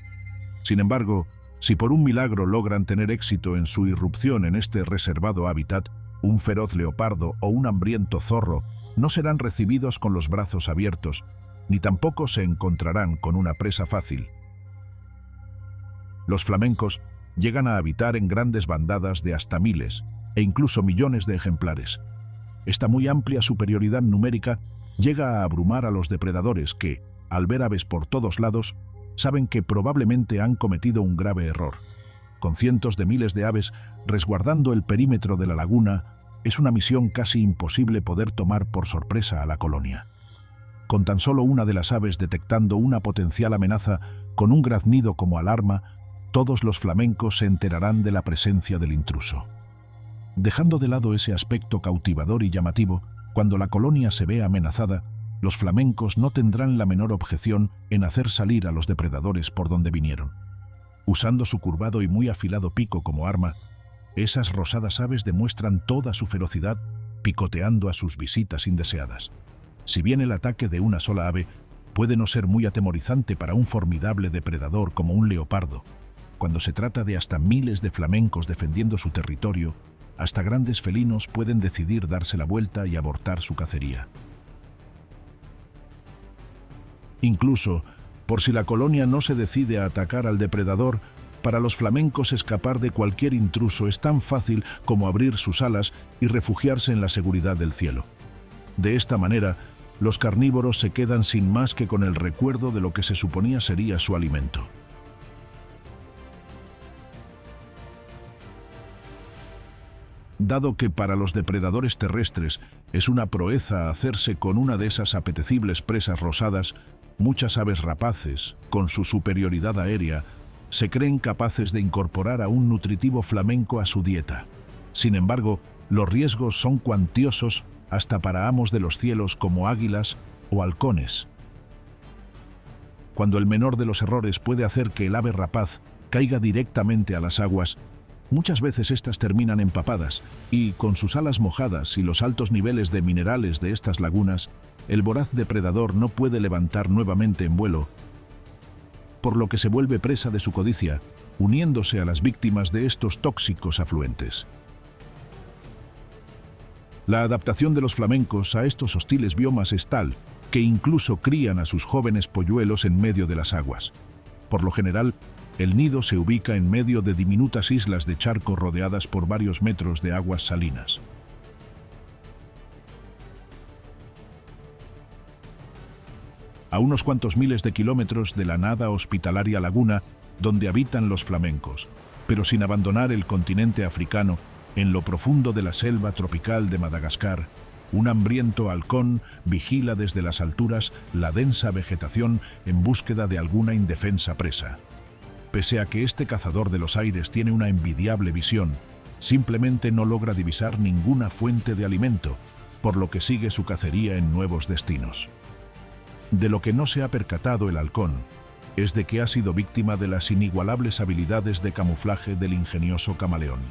Sin embargo, si por un milagro logran tener éxito en su irrupción en este reservado hábitat, un feroz leopardo o un hambriento zorro no serán recibidos con los brazos abiertos, ni tampoco se encontrarán con una presa fácil. Los flamencos llegan a habitar en grandes bandadas de hasta miles e incluso millones de ejemplares. Esta muy amplia superioridad numérica llega a abrumar a los depredadores que, al ver aves por todos lados, saben que probablemente han cometido un grave error. Con cientos de miles de aves resguardando el perímetro de la laguna, es una misión casi imposible poder tomar por sorpresa a la colonia. Con tan solo una de las aves detectando una potencial amenaza con un graznido como alarma, todos los flamencos se enterarán de la presencia del intruso. Dejando de lado ese aspecto cautivador y llamativo, cuando la colonia se ve amenazada, los flamencos no tendrán la menor objeción en hacer salir a los depredadores por donde vinieron. Usando su curvado y muy afilado pico como arma, esas rosadas aves demuestran toda su ferocidad picoteando a sus visitas indeseadas. Si bien el ataque de una sola ave puede no ser muy atemorizante para un formidable depredador como un leopardo, cuando se trata de hasta miles de flamencos defendiendo su territorio, hasta grandes felinos pueden decidir darse la vuelta y abortar su cacería. Incluso, por si la colonia no se decide a atacar al depredador, para los flamencos escapar de cualquier intruso es tan fácil como abrir sus alas y refugiarse en la seguridad del cielo. De esta manera, los carnívoros se quedan sin más que con el recuerdo de lo que se suponía sería su alimento. Dado que para los depredadores terrestres es una proeza hacerse con una de esas apetecibles presas rosadas, muchas aves rapaces, con su superioridad aérea, se creen capaces de incorporar a un nutritivo flamenco a su dieta. Sin embargo, los riesgos son cuantiosos hasta para amos de los cielos como águilas o halcones. Cuando el menor de los errores puede hacer que el ave rapaz caiga directamente a las aguas, muchas veces éstas terminan empapadas y, con sus alas mojadas y los altos niveles de minerales de estas lagunas, el voraz depredador no puede levantar nuevamente en vuelo, por lo que se vuelve presa de su codicia, uniéndose a las víctimas de estos tóxicos afluentes. La adaptación de los flamencos a estos hostiles biomas es tal que incluso crían a sus jóvenes polluelos en medio de las aguas. Por lo general, el nido se ubica en medio de diminutas islas de charco rodeadas por varios metros de aguas salinas. A unos cuantos miles de kilómetros de la nada hospitalaria laguna donde habitan los flamencos, pero sin abandonar el continente africano, en lo profundo de la selva tropical de Madagascar, un hambriento halcón vigila desde las alturas la densa vegetación en búsqueda de alguna indefensa presa. Pese a que este cazador de los aires tiene una envidiable visión, simplemente no logra divisar ninguna fuente de alimento, por lo que sigue su cacería en nuevos destinos. De lo que no se ha percatado el halcón es de que ha sido víctima de las inigualables habilidades de camuflaje del ingenioso camaleón.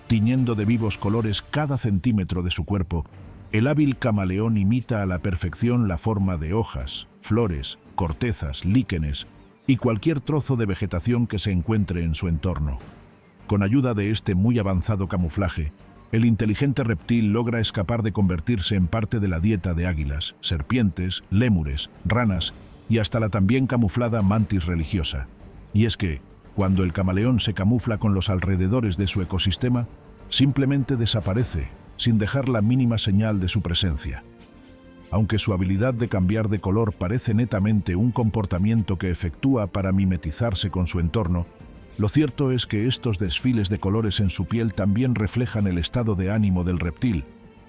Tiñendo de vivos colores cada centímetro de su cuerpo, el hábil camaleón imita a la perfección la forma de hojas, flores, cortezas, líquenes y cualquier trozo de vegetación que se encuentre en su entorno. Con ayuda de este muy avanzado camuflaje, el inteligente reptil logra escapar de convertirse en parte de la dieta de águilas, serpientes, lémures, ranas y hasta la también camuflada mantis religiosa. Y es que, cuando el camaleón se camufla con los alrededores de su ecosistema, simplemente desaparece, sin dejar la mínima señal de su presencia. Aunque su habilidad de cambiar de color parece netamente un comportamiento que efectúa para mimetizarse con su entorno, lo cierto es que estos desfiles de colores en su piel también reflejan el estado de ánimo del reptil,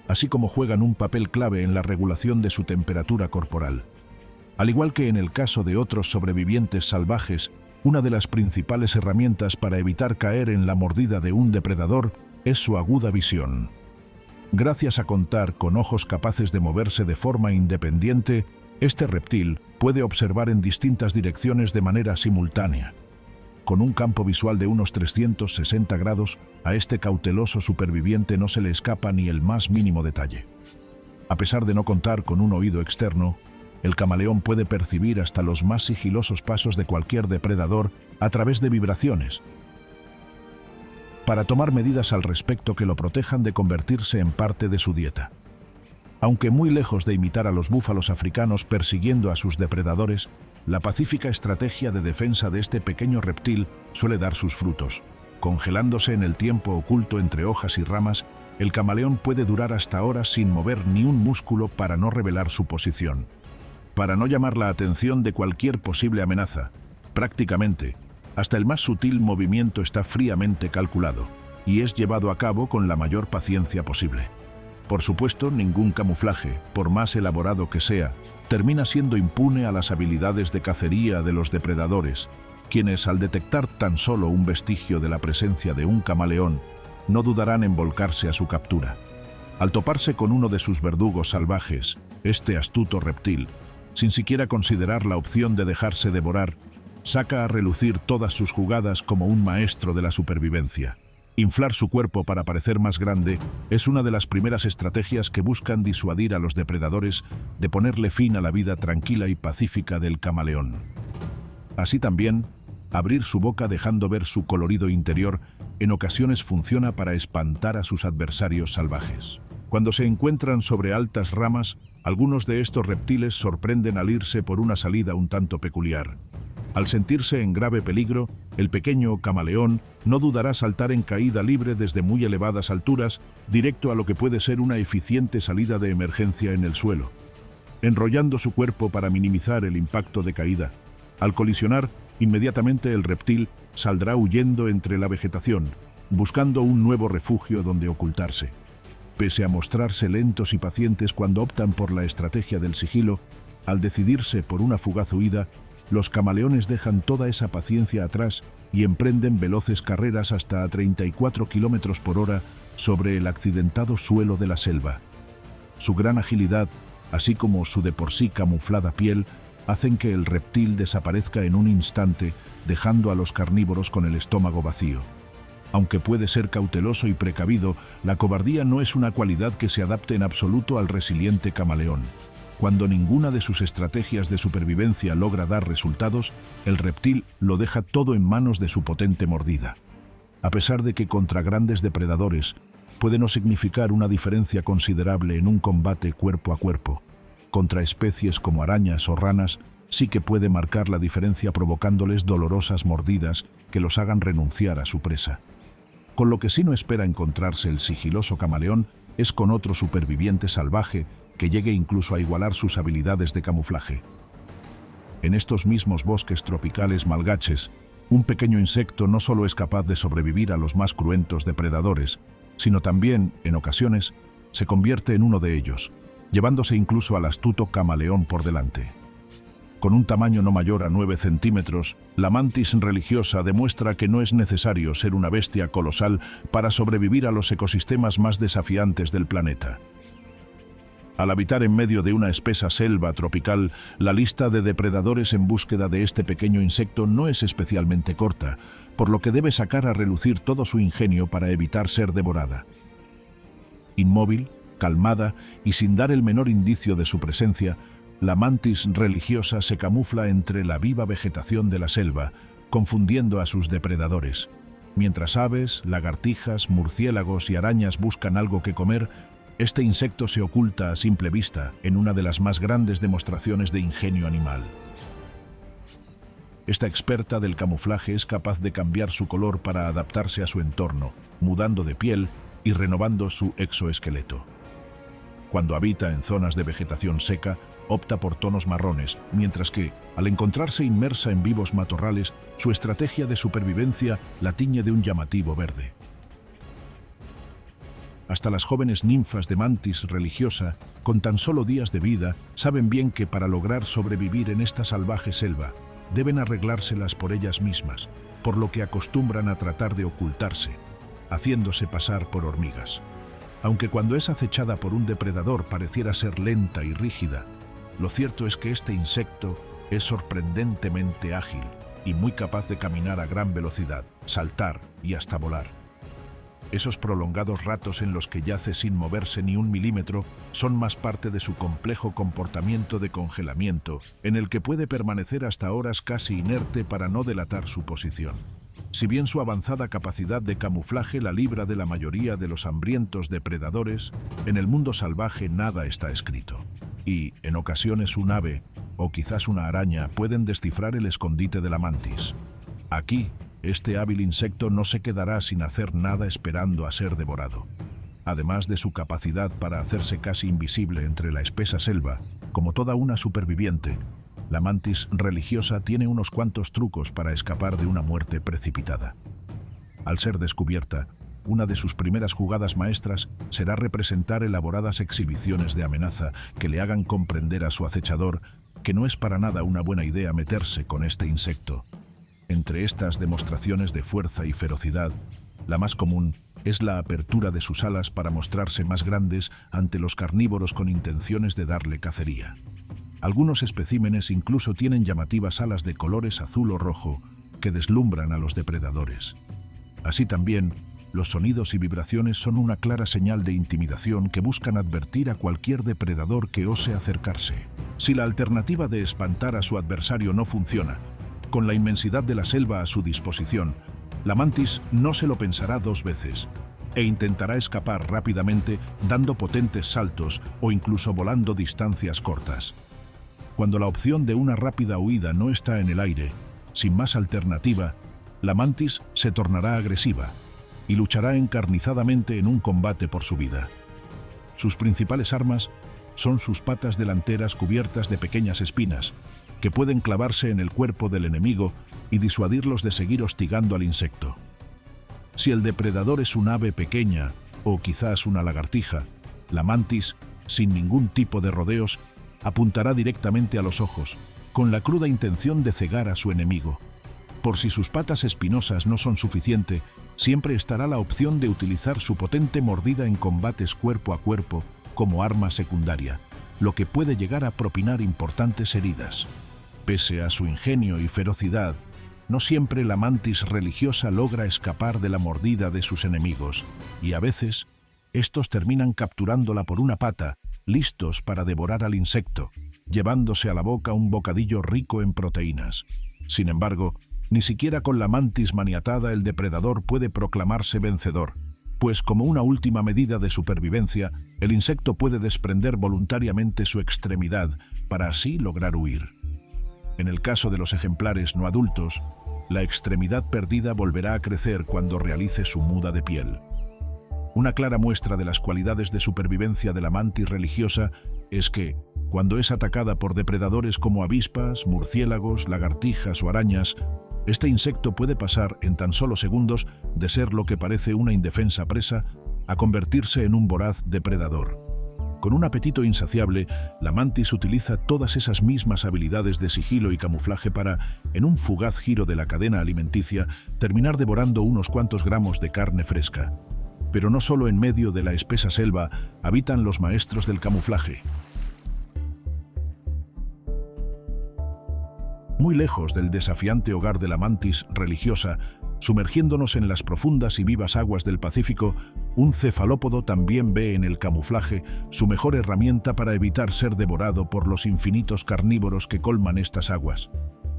así como juegan un papel clave en la regulación de su temperatura corporal. Al igual que en el caso de otros sobrevivientes salvajes, una de las principales herramientas para evitar caer en la mordida de un depredador es su aguda visión. Gracias a contar con ojos capaces de moverse de forma independiente, este reptil puede observar en distintas direcciones de manera simultánea. Con un campo visual de unos 360 grados, a este cauteloso superviviente no se le escapa ni el más mínimo detalle. A pesar de no contar con un oído externo, el camaleón puede percibir hasta los más sigilosos pasos de cualquier depredador a través de vibraciones, para tomar medidas al respecto que lo protejan de convertirse en parte de su dieta. Aunque muy lejos de imitar a los búfalos africanos persiguiendo a sus depredadores, la pacífica estrategia de defensa de este pequeño reptil suele dar sus frutos. Congelándose en el tiempo oculto entre hojas y ramas, el camaleón puede durar hasta horas sin mover ni un músculo para no revelar su posición. para no llamar la atención de cualquier posible amenaza. Prácticamente, hasta el más sutil movimiento está fríamente calculado y es llevado a cabo con la mayor paciencia posible. Por supuesto, ningún camuflaje, por más elaborado que sea, termina siendo impune a las habilidades de cacería de los depredadores, quienes, al detectar tan solo un vestigio de la presencia de un camaleón, no dudarán en volcarse a su captura. Al toparse con uno de sus verdugos salvajes, este astuto reptil, sin siquiera considerar la opción de dejarse devorar, saca a relucir todas sus jugadas como un maestro de la supervivencia. Inflar su cuerpo para parecer más grande es una de las primeras estrategias que buscan disuadir a los depredadores de ponerle fin a la vida tranquila y pacífica del camaleón. Así también, abrir su boca dejando ver su colorido interior en ocasiones funciona para espantar a sus adversarios salvajes. Cuando se encuentran sobre altas ramas, algunos de estos reptiles sorprenden al irse por una salida un tanto peculiar. Al sentirse en grave peligro, el pequeño camaleón no dudará saltar en caída libre desde muy elevadas alturas, directo a lo que puede ser una eficiente salida de emergencia en el suelo, enrollando su cuerpo para minimizar el impacto de caída. Al colisionar, inmediatamente el reptil saldrá huyendo entre la vegetación, buscando un nuevo refugio donde ocultarse. Pese a mostrarse lentos y pacientes cuando optan por la estrategia del sigilo, al decidirse por una fugaz huida, los camaleones dejan toda esa paciencia atrás y emprenden veloces carreras hasta a 34 km por hora sobre el accidentado suelo de la selva. Su gran agilidad, así como su de por sí camuflada piel, hacen que el reptil desaparezca en un instante, dejando a los carnívoros con el estómago vacío. Aunque puede ser cauteloso y precavido, la cobardía no es una cualidad que se adapte en absoluto al resiliente camaleón. Cuando ninguna de sus estrategias de supervivencia logra dar resultados, el reptil lo deja todo en manos de su potente mordida. A pesar de que contra grandes depredadores puede no significar una diferencia considerable en un combate cuerpo a cuerpo, contra especies como arañas o ranas sí que puede marcar la diferencia provocándoles dolorosas mordidas que los hagan renunciar a su presa. Con lo que sí no espera encontrarse el sigiloso camaleón es con otro superviviente salvaje que llegue incluso a igualar sus habilidades de camuflaje. En estos mismos bosques tropicales malgaches, un pequeño insecto no solo es capaz de sobrevivir a los más cruentos depredadores, sino también, en ocasiones, se convierte en uno de ellos, llevándose incluso al astuto camaleón por delante. Con un tamaño no mayor a 9 centímetros, la mantis religiosa demuestra que no es necesario ser una bestia colosal para sobrevivir a los ecosistemas más desafiantes del planeta. Al habitar en medio de una espesa selva tropical, la lista de depredadores en búsqueda de este pequeño insecto no es especialmente corta, por lo que debe sacar a relucir todo su ingenio para evitar ser devorada. Inmóvil, calmada y sin dar el menor indicio de su presencia, la mantis religiosa se camufla entre la viva vegetación de la selva, confundiendo a sus depredadores. Mientras aves, lagartijas, murciélagos y arañas buscan algo que comer, este insecto se oculta a simple vista en una de las más grandes demostraciones de ingenio animal. Esta experta del camuflaje es capaz de cambiar su color para adaptarse a su entorno, mudando de piel y renovando su exoesqueleto. Cuando habita en zonas de vegetación seca, opta por tonos marrones, mientras que, al encontrarse inmersa en vivos matorrales, su estrategia de supervivencia la tiñe de un llamativo verde. Hasta las jóvenes ninfas de mantis religiosa, con tan solo días de vida, saben bien que para lograr sobrevivir en esta salvaje selva, deben arreglárselas por ellas mismas, por lo que acostumbran a tratar de ocultarse, haciéndose pasar por hormigas. Aunque cuando es acechada por un depredador pareciera ser lenta y rígida, lo cierto es que este insecto es sorprendentemente ágil y muy capaz de caminar a gran velocidad, saltar y hasta volar. Esos prolongados ratos en los que yace sin moverse ni un milímetro son más parte de su complejo comportamiento de congelamiento, en el que puede permanecer hasta horas casi inerte para no delatar su posición. Si bien su avanzada capacidad de camuflaje la libra de la mayoría de los hambrientos depredadores, en el mundo salvaje nada está escrito. Y, en ocasiones, un ave, o quizás una araña, pueden descifrar el escondite de la mantis. Aquí, este hábil insecto no se quedará sin hacer nada esperando a ser devorado. Además de su capacidad para hacerse casi invisible entre la espesa selva, como toda una superviviente, la mantis religiosa tiene unos cuantos trucos para escapar de una muerte precipitada. Al ser descubierta, una de sus primeras jugadas maestras será representar elaboradas exhibiciones de amenaza que le hagan comprender a su acechador que no es para nada una buena idea meterse con este insecto. Entre estas demostraciones de fuerza y ferocidad, la más común es la apertura de sus alas para mostrarse más grandes ante los carnívoros con intenciones de darle cacería. Algunos especímenes incluso tienen llamativas alas de colores azul o rojo que deslumbran a los depredadores. Así también, los sonidos y vibraciones son una clara señal de intimidación que buscan advertir a cualquier depredador que ose acercarse. Si la alternativa de espantar a su adversario no funciona, con la inmensidad de la selva a su disposición, la mantis no se lo pensará dos veces e intentará escapar rápidamente dando potentes saltos o incluso volando distancias cortas. Cuando la opción de una rápida huida no está en el aire, sin más alternativa, la mantis se tornará agresiva y luchará encarnizadamente en un combate por su vida. Sus principales armas son sus patas delanteras cubiertas de pequeñas espinas, que pueden clavarse en el cuerpo del enemigo y disuadirlos de seguir hostigando al insecto. Si el depredador es un ave pequeña o quizás una lagartija, la mantis, sin ningún tipo de rodeos, apuntará directamente a los ojos, con la cruda intención de cegar a su enemigo. Por si sus patas espinosas no son suficiente, siempre estará la opción de utilizar su potente mordida en combates cuerpo a cuerpo como arma secundaria, lo que puede llegar a propinar importantes heridas. Pese a su ingenio y ferocidad, no siempre la mantis religiosa logra escapar de la mordida de sus enemigos, y a veces, estos terminan capturándola por una pata, listos para devorar al insecto, llevándose a la boca un bocadillo rico en proteínas. Sin embargo, ni siquiera con la mantis maniatada el depredador puede proclamarse vencedor, pues como una última medida de supervivencia, el insecto puede desprender voluntariamente su extremidad para así lograr huir. En el caso de los ejemplares no adultos, la extremidad perdida volverá a crecer cuando realice su muda de piel. Una clara muestra de las cualidades de supervivencia de la mantis religiosa es que, cuando es atacada por depredadores como avispas, murciélagos, lagartijas o arañas, este insecto puede pasar en tan solo segundos de ser lo que parece una indefensa presa a convertirse en un voraz depredador. Con un apetito insaciable, la mantis utiliza todas esas mismas habilidades de sigilo y camuflaje para, en un fugaz giro de la cadena alimenticia, terminar devorando unos cuantos gramos de carne fresca. Pero no solo en medio de la espesa selva habitan los maestros del camuflaje. Muy lejos del desafiante hogar de la mantis religiosa, sumergiéndonos en las profundas y vivas aguas del Pacífico, un cefalópodo también ve en el camuflaje su mejor herramienta para evitar ser devorado por los infinitos carnívoros que colman estas aguas.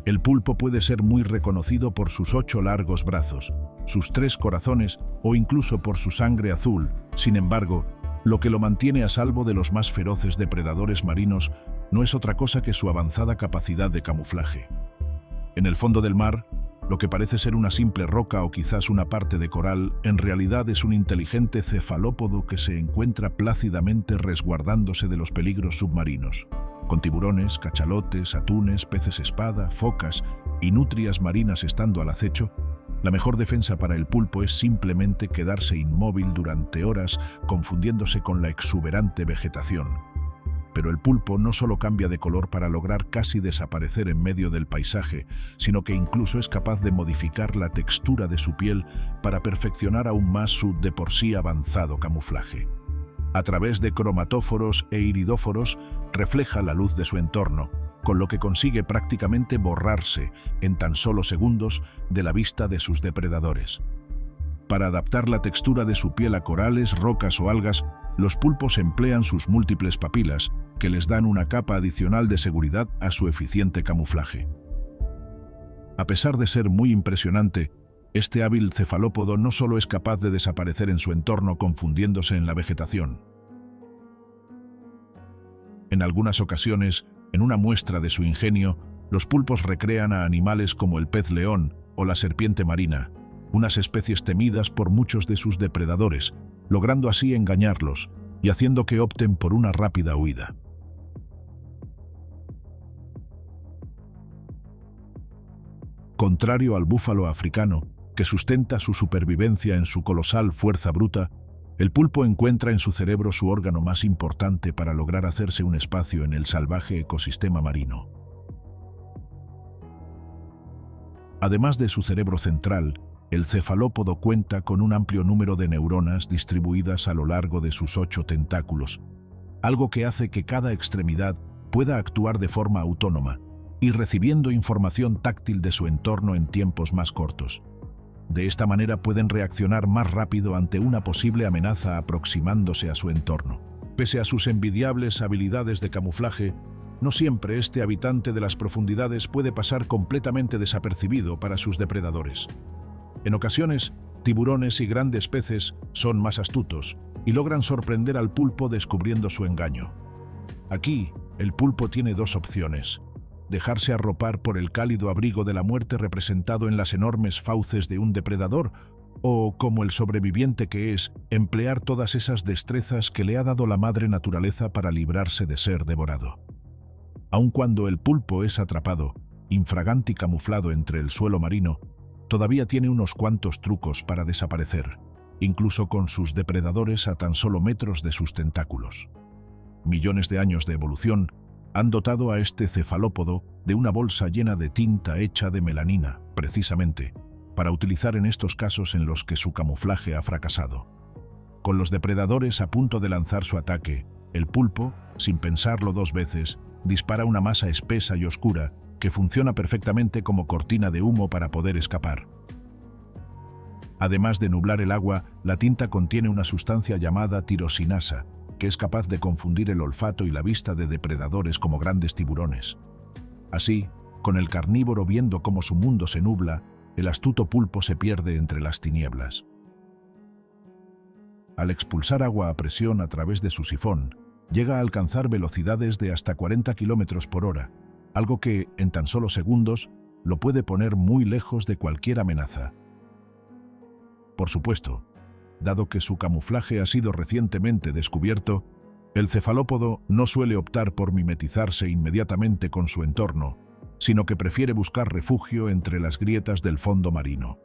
El pulpo puede ser muy reconocido por sus 8 largos brazos, sus 3 corazones o incluso por su sangre azul. Sin embargo, lo que lo mantiene a salvo de los más feroces depredadores marinos no es otra cosa que su avanzada capacidad de camuflaje. En el fondo del mar, lo que parece ser una simple roca o quizás una parte de coral, en realidad es un inteligente cefalópodo que se encuentra plácidamente resguardándose de los peligros submarinos, con tiburones, cachalotes, atunes, peces espada, focas y nutrias marinas estando al acecho. La mejor defensa para el pulpo es simplemente quedarse inmóvil durante horas, confundiéndose con la exuberante vegetación. Pero el pulpo no solo cambia de color para lograr casi desaparecer en medio del paisaje, sino que incluso es capaz de modificar la textura de su piel para perfeccionar aún más su de por sí avanzado camuflaje. A través de cromatóforos e iridóforos refleja la luz de su entorno, con lo que consigue prácticamente borrarse en tan solo segundos de la vista de sus depredadores. Para adaptar la textura de su piel a corales, rocas o algas, los pulpos emplean sus múltiples papilas, que les dan una capa adicional de seguridad a su eficiente camuflaje. A pesar de ser muy impresionante, este hábil cefalópodo no solo es capaz de desaparecer en su entorno confundiéndose en la vegetación. En algunas ocasiones, en una muestra de su ingenio, los pulpos recrean a animales como el pez león o la serpiente marina, unas especies temidas por muchos de sus depredadores, logrando así engañarlos y haciendo que opten por una rápida huida. Contrario al búfalo africano, que sustenta su supervivencia en su colosal fuerza bruta, el pulpo encuentra en su cerebro su órgano más importante para lograr hacerse un espacio en el salvaje ecosistema marino. Además de su cerebro central, el cefalópodo cuenta con un amplio número de neuronas distribuidas a lo largo de sus 8 tentáculos, algo que hace que cada extremidad pueda actuar de forma autónoma y recibiendo información táctil de su entorno en tiempos más cortos. De esta manera pueden reaccionar más rápido ante una posible amenaza aproximándose a su entorno. Pese a sus envidiables habilidades de camuflaje, no siempre este habitante de las profundidades puede pasar completamente desapercibido para sus depredadores. En ocasiones, tiburones y grandes peces son más astutos y logran sorprender al pulpo descubriendo su engaño. Aquí, el pulpo tiene 2 opciones: dejarse arropar por el cálido abrigo de la muerte representado en las enormes fauces de un depredador, o, como el sobreviviente que es, emplear todas esas destrezas que le ha dado la madre naturaleza para librarse de ser devorado. Aun cuando el pulpo es atrapado, infragante y camuflado entre el suelo marino, todavía tiene unos cuantos trucos para desaparecer, incluso con sus depredadores a tan solo metros de sus tentáculos. Millones de años de evolución han dotado a este cefalópodo de una bolsa llena de tinta hecha de melanina, precisamente, para utilizar en estos casos en los que su camuflaje ha fracasado. Con los depredadores a punto de lanzar su ataque, el pulpo, sin pensarlo 2 veces, dispara una masa espesa y oscura que funciona perfectamente como cortina de humo para poder escapar. Además de nublar el agua, la tinta contiene una sustancia llamada tirosinasa, que es capaz de confundir el olfato y la vista de depredadores como grandes tiburones. Así, con el carnívoro viendo cómo su mundo se nubla, el astuto pulpo se pierde entre las tinieblas. Al expulsar agua a presión a través de su sifón, llega a alcanzar velocidades de hasta 40 km por hora, algo que, en tan solo segundos, lo puede poner muy lejos de cualquier amenaza. Por supuesto, dado que su camuflaje ha sido recientemente descubierto, el cefalópodo no suele optar por mimetizarse inmediatamente con su entorno, sino que prefiere buscar refugio entre las grietas del fondo marino.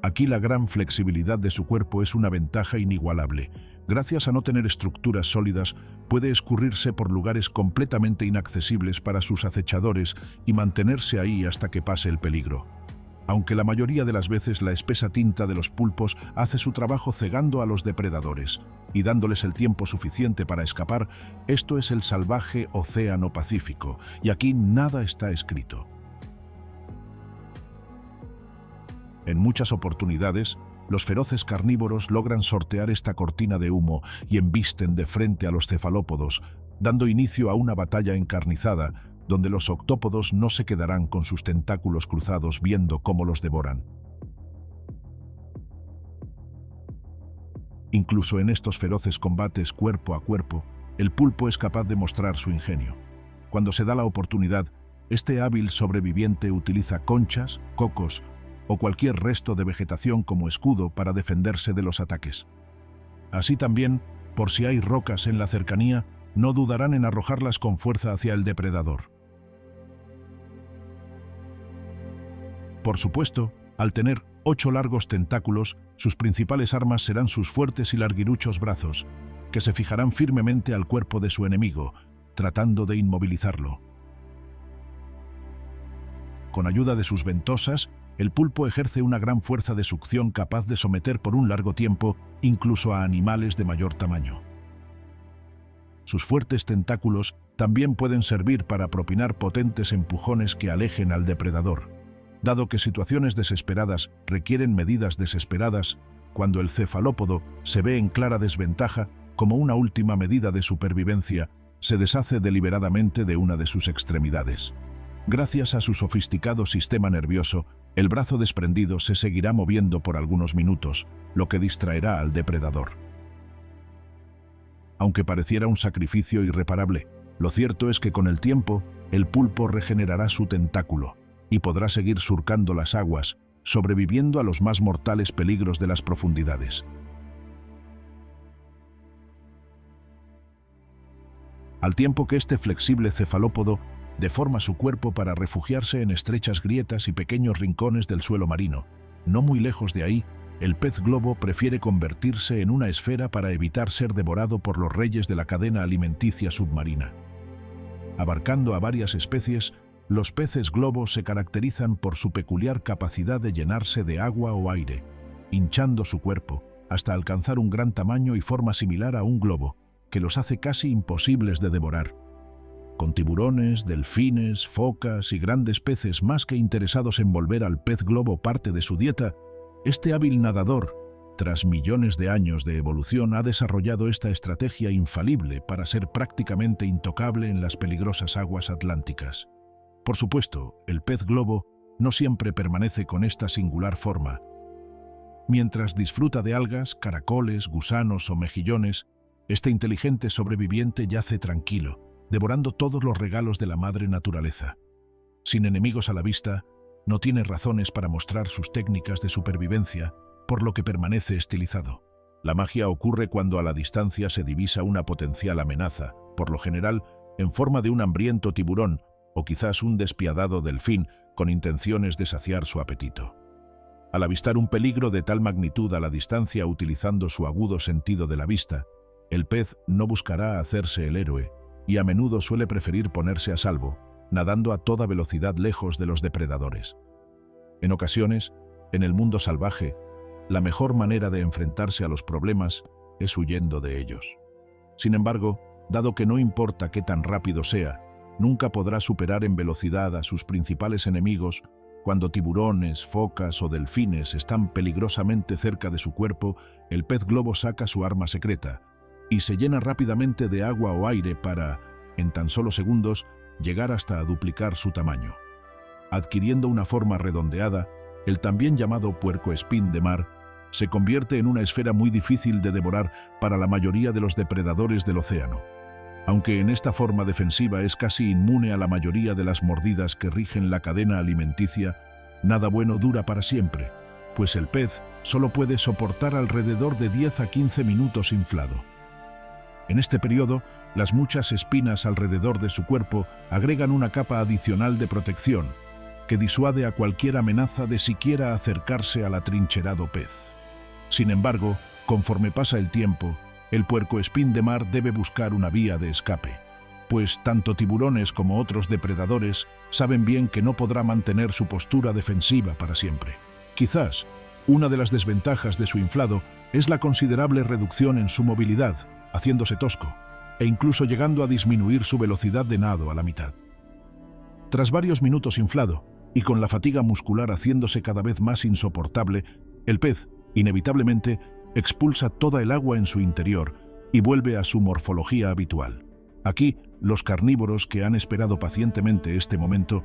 Aquí la gran flexibilidad de su cuerpo es una ventaja inigualable. Gracias a no tener estructuras sólidas, puede escurrirse por lugares completamente inaccesibles para sus acechadores y mantenerse ahí hasta que pase el peligro. Aunque la mayoría de las veces la espesa tinta de los pulpos hace su trabajo cegando a los depredadores y dándoles el tiempo suficiente para escapar, esto es el salvaje Océano Pacífico, y aquí nada está escrito. En muchas oportunidades, los feroces carnívoros logran sortear esta cortina de humo y embisten de frente a los cefalópodos, dando inicio a una batalla encarnizada, donde los octópodos no se quedarán con sus tentáculos cruzados viendo cómo los devoran. Incluso en estos feroces combates cuerpo a cuerpo, el pulpo es capaz de mostrar su ingenio. Cuando se da la oportunidad, este hábil sobreviviente utiliza conchas, cocos o cualquier resto de vegetación como escudo para defenderse de los ataques. Así también, por si hay rocas en la cercanía, no dudarán en arrojarlas con fuerza hacia el depredador. Por supuesto, al tener 8 largos tentáculos, sus principales armas serán sus fuertes y larguiruchos brazos, que se fijarán firmemente al cuerpo de su enemigo, tratando de inmovilizarlo. Con ayuda de sus ventosas, el pulpo ejerce una gran fuerza de succión capaz de someter por un largo tiempo incluso a animales de mayor tamaño. Sus fuertes tentáculos también pueden servir para propinar potentes empujones que alejen al depredador. Dado que situaciones desesperadas requieren medidas desesperadas, cuando el cefalópodo se ve en clara desventaja, como una última medida de supervivencia, se deshace deliberadamente de una de sus extremidades. Gracias a su sofisticado sistema nervioso, el brazo desprendido se seguirá moviendo por algunos minutos, lo que distraerá al depredador. Aunque pareciera un sacrificio irreparable, lo cierto es que con el tiempo, el pulpo regenerará su tentáculo y podrá seguir surcando las aguas, sobreviviendo a los más mortales peligros de las profundidades. al tiempo que este flexible cefalópodo deforma su cuerpo para refugiarse en estrechas grietas y pequeños rincones del suelo marino. No muy lejos de ahí, el pez globo prefiere convertirse en una esfera para evitar ser devorado por los reyes de la cadena alimenticia submarina. Abarcando a varias especies, los peces globo se caracterizan por su peculiar capacidad de llenarse de agua o aire, hinchando su cuerpo hasta alcanzar un gran tamaño y forma similar a un globo, que los hace casi imposibles de devorar. Con tiburones, delfines, focas y grandes peces más que interesados en volver al pez globo parte de su dieta, este hábil nadador, tras millones de años de evolución, ha desarrollado esta estrategia infalible para ser prácticamente intocable en las peligrosas aguas atlánticas. Por supuesto, el pez globo no siempre permanece con esta singular forma. Mientras disfruta de algas, caracoles, gusanos o mejillones, este inteligente sobreviviente yace tranquilo, devorando todos los regalos de la madre naturaleza. Sin enemigos a la vista, no tiene razones para mostrar sus técnicas de supervivencia, por lo que permanece estilizado. La magia ocurre cuando a la distancia se divisa una potencial amenaza, por lo general en forma de un hambriento tiburón o quizás un despiadado delfín con intenciones de saciar su apetito. Al avistar un peligro de tal magnitud a la distancia utilizando su agudo sentido de la vista, el pez no buscará hacerse el héroe y a menudo suele preferir ponerse a salvo, nadando a toda velocidad lejos de los depredadores. En ocasiones, en el mundo salvaje, la mejor manera de enfrentarse a los problemas es huyendo de ellos. Sin embargo, dado que no importa qué tan rápido sea, nunca podrá superar en velocidad a sus principales enemigos. Cuando tiburones, focas o delfines están peligrosamente cerca de su cuerpo, el pez globo saca su arma secreta y se llena rápidamente de agua o aire para, en tan solo segundos, llegar hasta a duplicar su tamaño. Adquiriendo una forma redondeada, el también llamado puercoespín de mar se convierte en una esfera muy difícil de devorar para la mayoría de los depredadores del océano. Aunque en esta forma defensiva es casi inmune a la mayoría de las mordidas que rigen la cadena alimenticia, nada bueno dura para siempre, pues el pez solo puede soportar alrededor de 10 a 15 minutos inflado. En este periodo, las muchas espinas alrededor de su cuerpo agregan una capa adicional de protección que disuade a cualquier amenaza de siquiera acercarse al atrincherado pez. Sin embargo, conforme pasa el tiempo, el puercoespín de mar debe buscar una vía de escape, pues tanto tiburones como otros depredadores saben bien que no podrá mantener su postura defensiva para siempre. Quizás, una de las desventajas de su inflado es la considerable reducción en su movilidad, haciéndose tosco, e incluso llegando a disminuir su velocidad de nado a la mitad. Tras varios minutos inflado, y con la fatiga muscular haciéndose cada vez más insoportable, el pez, inevitablemente, expulsa toda el agua en su interior y vuelve a su morfología habitual. Aquí, los carnívoros que han esperado pacientemente este momento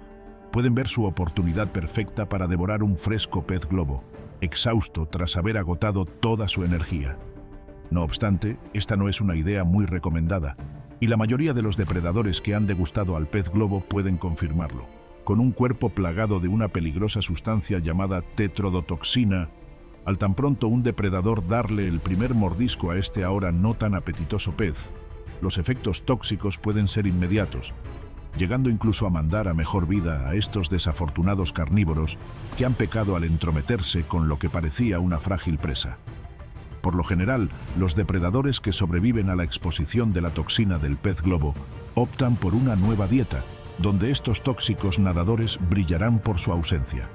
pueden ver su oportunidad perfecta para devorar un fresco pez globo, exhausto tras haber agotado toda su energía. No obstante, esta no es una idea muy recomendada, y la mayoría de los depredadores que han degustado al pez globo pueden confirmarlo. Con un cuerpo plagado de una peligrosa sustancia llamada tetrodotoxina, al tan pronto un depredador darle el primer mordisco a este ahora no tan apetitoso pez, los efectos tóxicos pueden ser inmediatos, llegando incluso a mandar a mejor vida a estos desafortunados carnívoros que han pecado al entrometerse con lo que parecía una frágil presa. Por lo general, los depredadores que sobreviven a la exposición de la toxina del pez globo optan por una nueva dieta, donde estos tóxicos nadadores brillarán por su ausencia.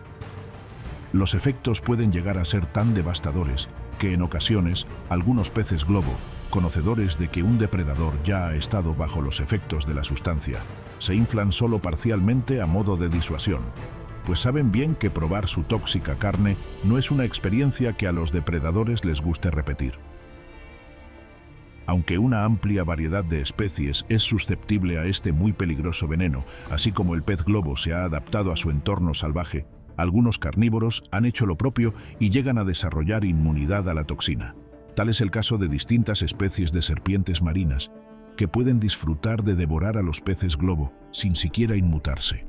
Los efectos pueden llegar a ser tan devastadores que en ocasiones algunos peces globo, conocedores de que un depredador ya ha estado bajo los efectos de la sustancia, se inflan solo parcialmente a modo de disuasión, pues saben bien que probar su tóxica carne no es una experiencia que a los depredadores les guste repetir. Aunque una amplia variedad de especies es susceptible a este muy peligroso veneno, así como el pez globo se ha adaptado a su entorno salvaje, algunos carnívoros han hecho lo propio y llegan a desarrollar inmunidad a la toxina. Tal es el caso de distintas especies de serpientes marinas, que pueden disfrutar de devorar a los peces globo sin siquiera inmutarse.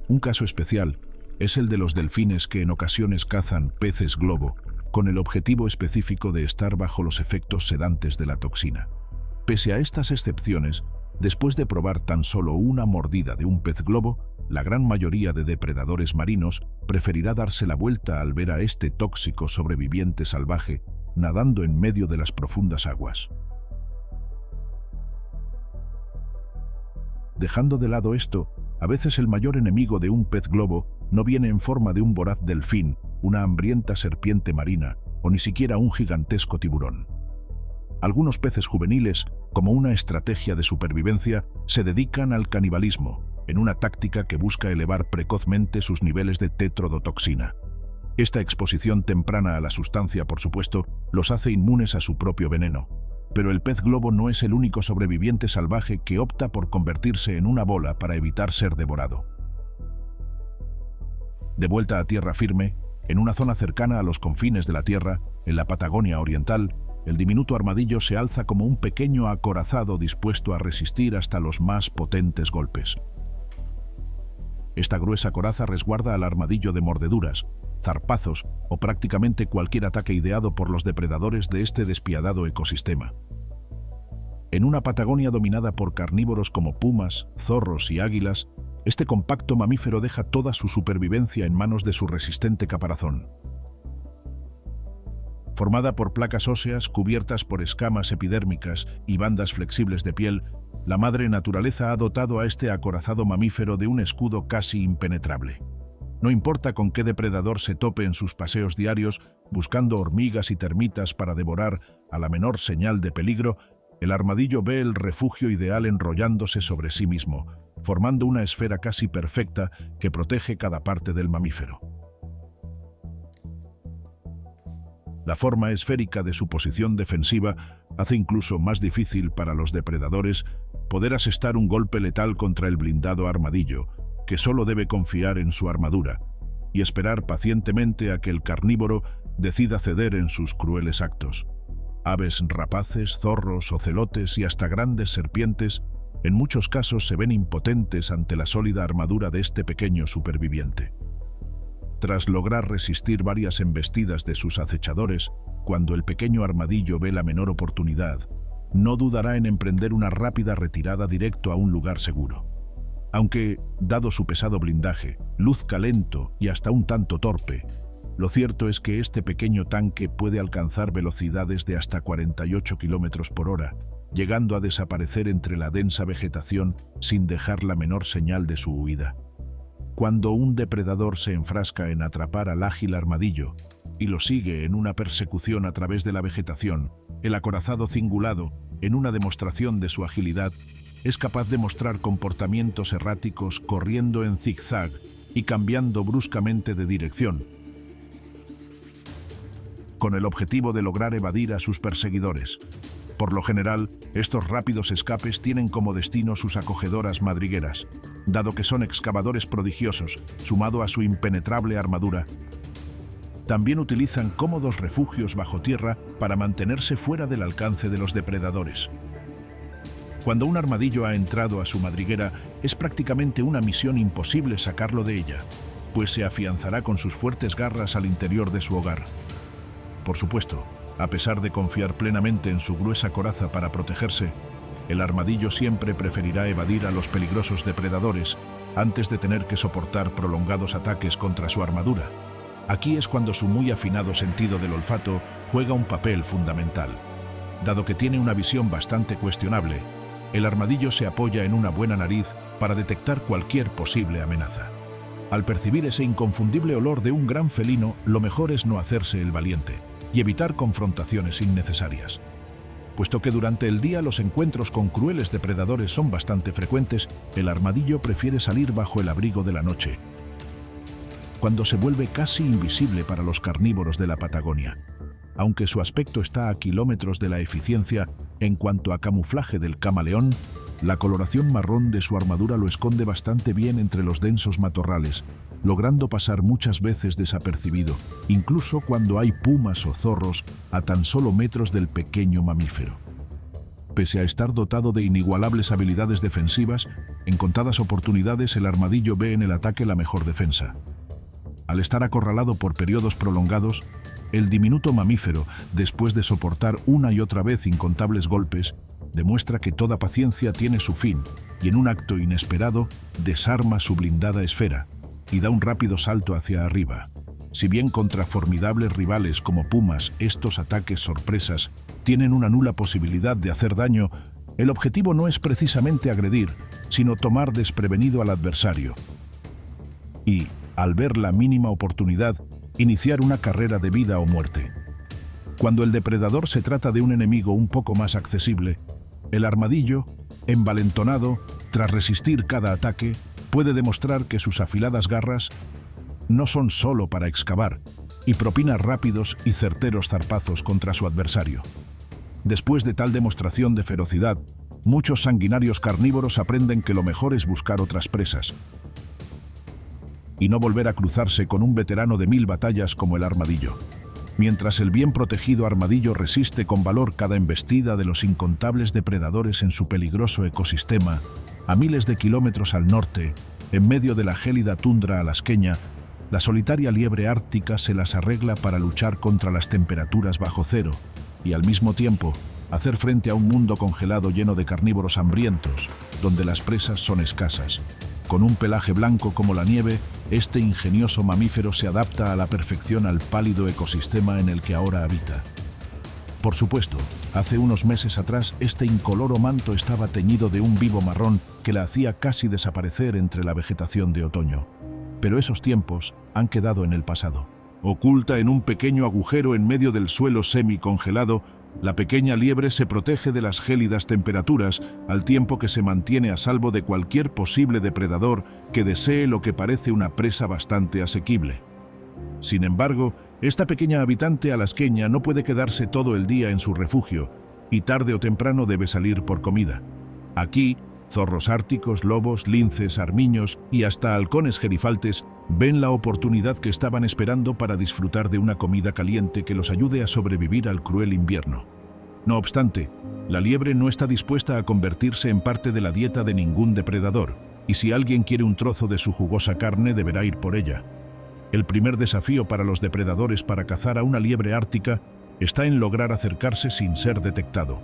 Un caso especial es el de los delfines que en ocasiones cazan peces globo con el objetivo específico de estar bajo los efectos sedantes de la toxina. Pese a estas excepciones, Después de probar tan solo una mordida de un pez globo, la gran mayoría de depredadores marinos preferirá darse la vuelta al ver a este tóxico sobreviviente salvaje nadando en medio de las profundas aguas. Dejando de lado esto, a veces el mayor enemigo de un pez globo no viene en forma de un voraz delfín, una hambrienta serpiente marina o ni siquiera un gigantesco tiburón. Algunos peces juveniles, como una estrategia de supervivencia, se dedican al canibalismo, en una táctica que busca elevar precozmente sus niveles de tetrodotoxina. Esta exposición temprana a la sustancia, por supuesto, los hace inmunes a su propio veneno. Pero el pez globo no es el único sobreviviente salvaje que opta por convertirse en una bola para evitar ser devorado. De vuelta a tierra firme, en una zona cercana a los confines de la Tierra, en la Patagonia Oriental, el diminuto armadillo se alza como un pequeño acorazado dispuesto a resistir hasta los más potentes golpes. Esta gruesa coraza resguarda al armadillo de mordeduras, zarpazos o prácticamente cualquier ataque ideado por los depredadores de este despiadado ecosistema. En una Patagonia dominada por carnívoros como pumas, zorros y águilas, este compacto mamífero deja toda su supervivencia en manos de su resistente caparazón. Formada por placas óseas cubiertas por escamas epidérmicas y bandas flexibles de piel, la madre naturaleza ha dotado a este acorazado mamífero de un escudo casi impenetrable. No importa con qué depredador se tope en sus paseos diarios, buscando hormigas y termitas para devorar a la menor señal de peligro, el armadillo ve el refugio ideal enrollándose sobre sí mismo, formando una esfera casi perfecta que protege cada parte del mamífero. La forma esférica de su posición defensiva hace incluso más difícil para los depredadores poder asestar un golpe letal contra el blindado armadillo, que solo debe confiar en su armadura y esperar pacientemente a que el carnívoro decida ceder en sus crueles actos. Aves rapaces, zorros, ocelotes y hasta grandes serpientes, en muchos casos se ven impotentes ante la sólida armadura de este pequeño superviviente. Tras lograr resistir varias embestidas de sus acechadores, cuando el pequeño armadillo ve la menor oportunidad, no dudará en emprender una rápida retirada directo a un lugar seguro. Aunque, dado su pesado blindaje, luzca lento y hasta un tanto torpe, lo cierto es que este pequeño tanque puede alcanzar velocidades de hasta 48 km por hora, llegando a desaparecer entre la densa vegetación sin dejar la menor señal de su huida. Cuando un depredador se enfrasca en atrapar al ágil armadillo y lo sigue en una persecución a través de la vegetación, el acorazado cingulado, en una demostración de su agilidad, es capaz de mostrar comportamientos erráticos corriendo en zigzag y cambiando bruscamente de dirección, con el objetivo de lograr evadir a sus perseguidores. Por lo general, estos rápidos escapes tienen como destino sus acogedoras madrigueras, dado que son excavadores prodigiosos, sumado a su impenetrable armadura. También utilizan cómodos refugios bajo tierra para mantenerse fuera del alcance de los depredadores. Cuando un armadillo ha entrado a su madriguera, es prácticamente una misión imposible sacarlo de ella, pues se afianzará con sus fuertes garras al interior de su hogar. Por supuesto, a pesar de confiar plenamente en su gruesa coraza para protegerse, el armadillo siempre preferirá evadir a los peligrosos depredadores antes de tener que soportar prolongados ataques contra su armadura. Aquí es cuando su muy afinado sentido del olfato juega un papel fundamental. Dado que tiene una visión bastante cuestionable, el armadillo se apoya en una buena nariz para detectar cualquier posible amenaza. Al percibir ese inconfundible olor de un gran felino, lo mejor es no hacerse el valiente y evitar confrontaciones innecesarias. Puesto que durante el día los encuentros con crueles depredadores son bastante frecuentes, el armadillo prefiere salir bajo el abrigo de la noche, cuando se vuelve casi invisible para los carnívoros de la Patagonia. Aunque su aspecto está a kilómetros de la eficiencia en cuanto a camuflaje del camaleón, la coloración marrón de su armadura lo esconde bastante bien entre los densos matorrales, logrando pasar muchas veces desapercibido, incluso cuando hay pumas o zorros a tan solo metros del pequeño mamífero. Pese a estar dotado de inigualables habilidades defensivas, en contadas oportunidades el armadillo ve en el ataque la mejor defensa. Al estar acorralado por periodos prolongados, el diminuto mamífero, después de soportar una y otra vez incontables golpes, demuestra que toda paciencia tiene su fin y en un acto inesperado desarma su blindada esfera y da un rápido salto hacia arriba. Si bien contra formidables rivales como pumas estos ataques sorpresas tienen una nula posibilidad de hacer daño, el objetivo no es precisamente agredir, sino tomar desprevenido al adversario. Y, al ver la mínima oportunidad, iniciar una carrera de vida o muerte. Cuando el depredador se trata de un enemigo un poco más accesible, el armadillo, envalentonado, tras resistir cada ataque, puede demostrar que sus afiladas garras no son solo para excavar, y propina rápidos y certeros zarpazos contra su adversario. Después de tal demostración de ferocidad, muchos sanguinarios carnívoros aprenden que lo mejor es buscar otras presas y no volver a cruzarse con un veterano de 1000 batallas como el armadillo. Mientras el bien protegido armadillo resiste con valor cada embestida de los incontables depredadores en su peligroso ecosistema, a miles de kilómetros al norte, en medio de la gélida tundra alasqueña, la solitaria liebre ártica se las arregla para luchar contra las temperaturas bajo cero y al mismo tiempo hacer frente a un mundo congelado lleno de carnívoros hambrientos, donde las presas son escasas. Con un pelaje blanco como la nieve, este ingenioso mamífero se adapta a la perfección al pálido ecosistema en el que ahora habita. Por supuesto, hace unos meses atrás este incoloro manto estaba teñido de un vivo marrón que la hacía casi desaparecer entre la vegetación de otoño. Pero esos tiempos han quedado en el pasado. Oculta en un pequeño agujero en medio del suelo semicongelado, la pequeña liebre se protege de las gélidas temperaturas al tiempo que se mantiene a salvo de cualquier posible depredador que desee lo que parece una presa bastante asequible. Sin embargo, esta pequeña habitante alasqueña no puede quedarse todo el día en su refugio y tarde o temprano debe salir por comida. Aquí, zorros árticos, lobos, linces, armiños y hasta halcones gerifaltes ven la oportunidad que estaban esperando para disfrutar de una comida caliente que los ayude a sobrevivir al cruel invierno. No obstante, la liebre no está dispuesta a convertirse en parte de la dieta de ningún depredador, y si alguien quiere un trozo de su jugosa carne deberá ir por ella. El primer desafío para los depredadores para cazar a una liebre ártica está en lograr acercarse sin ser detectado.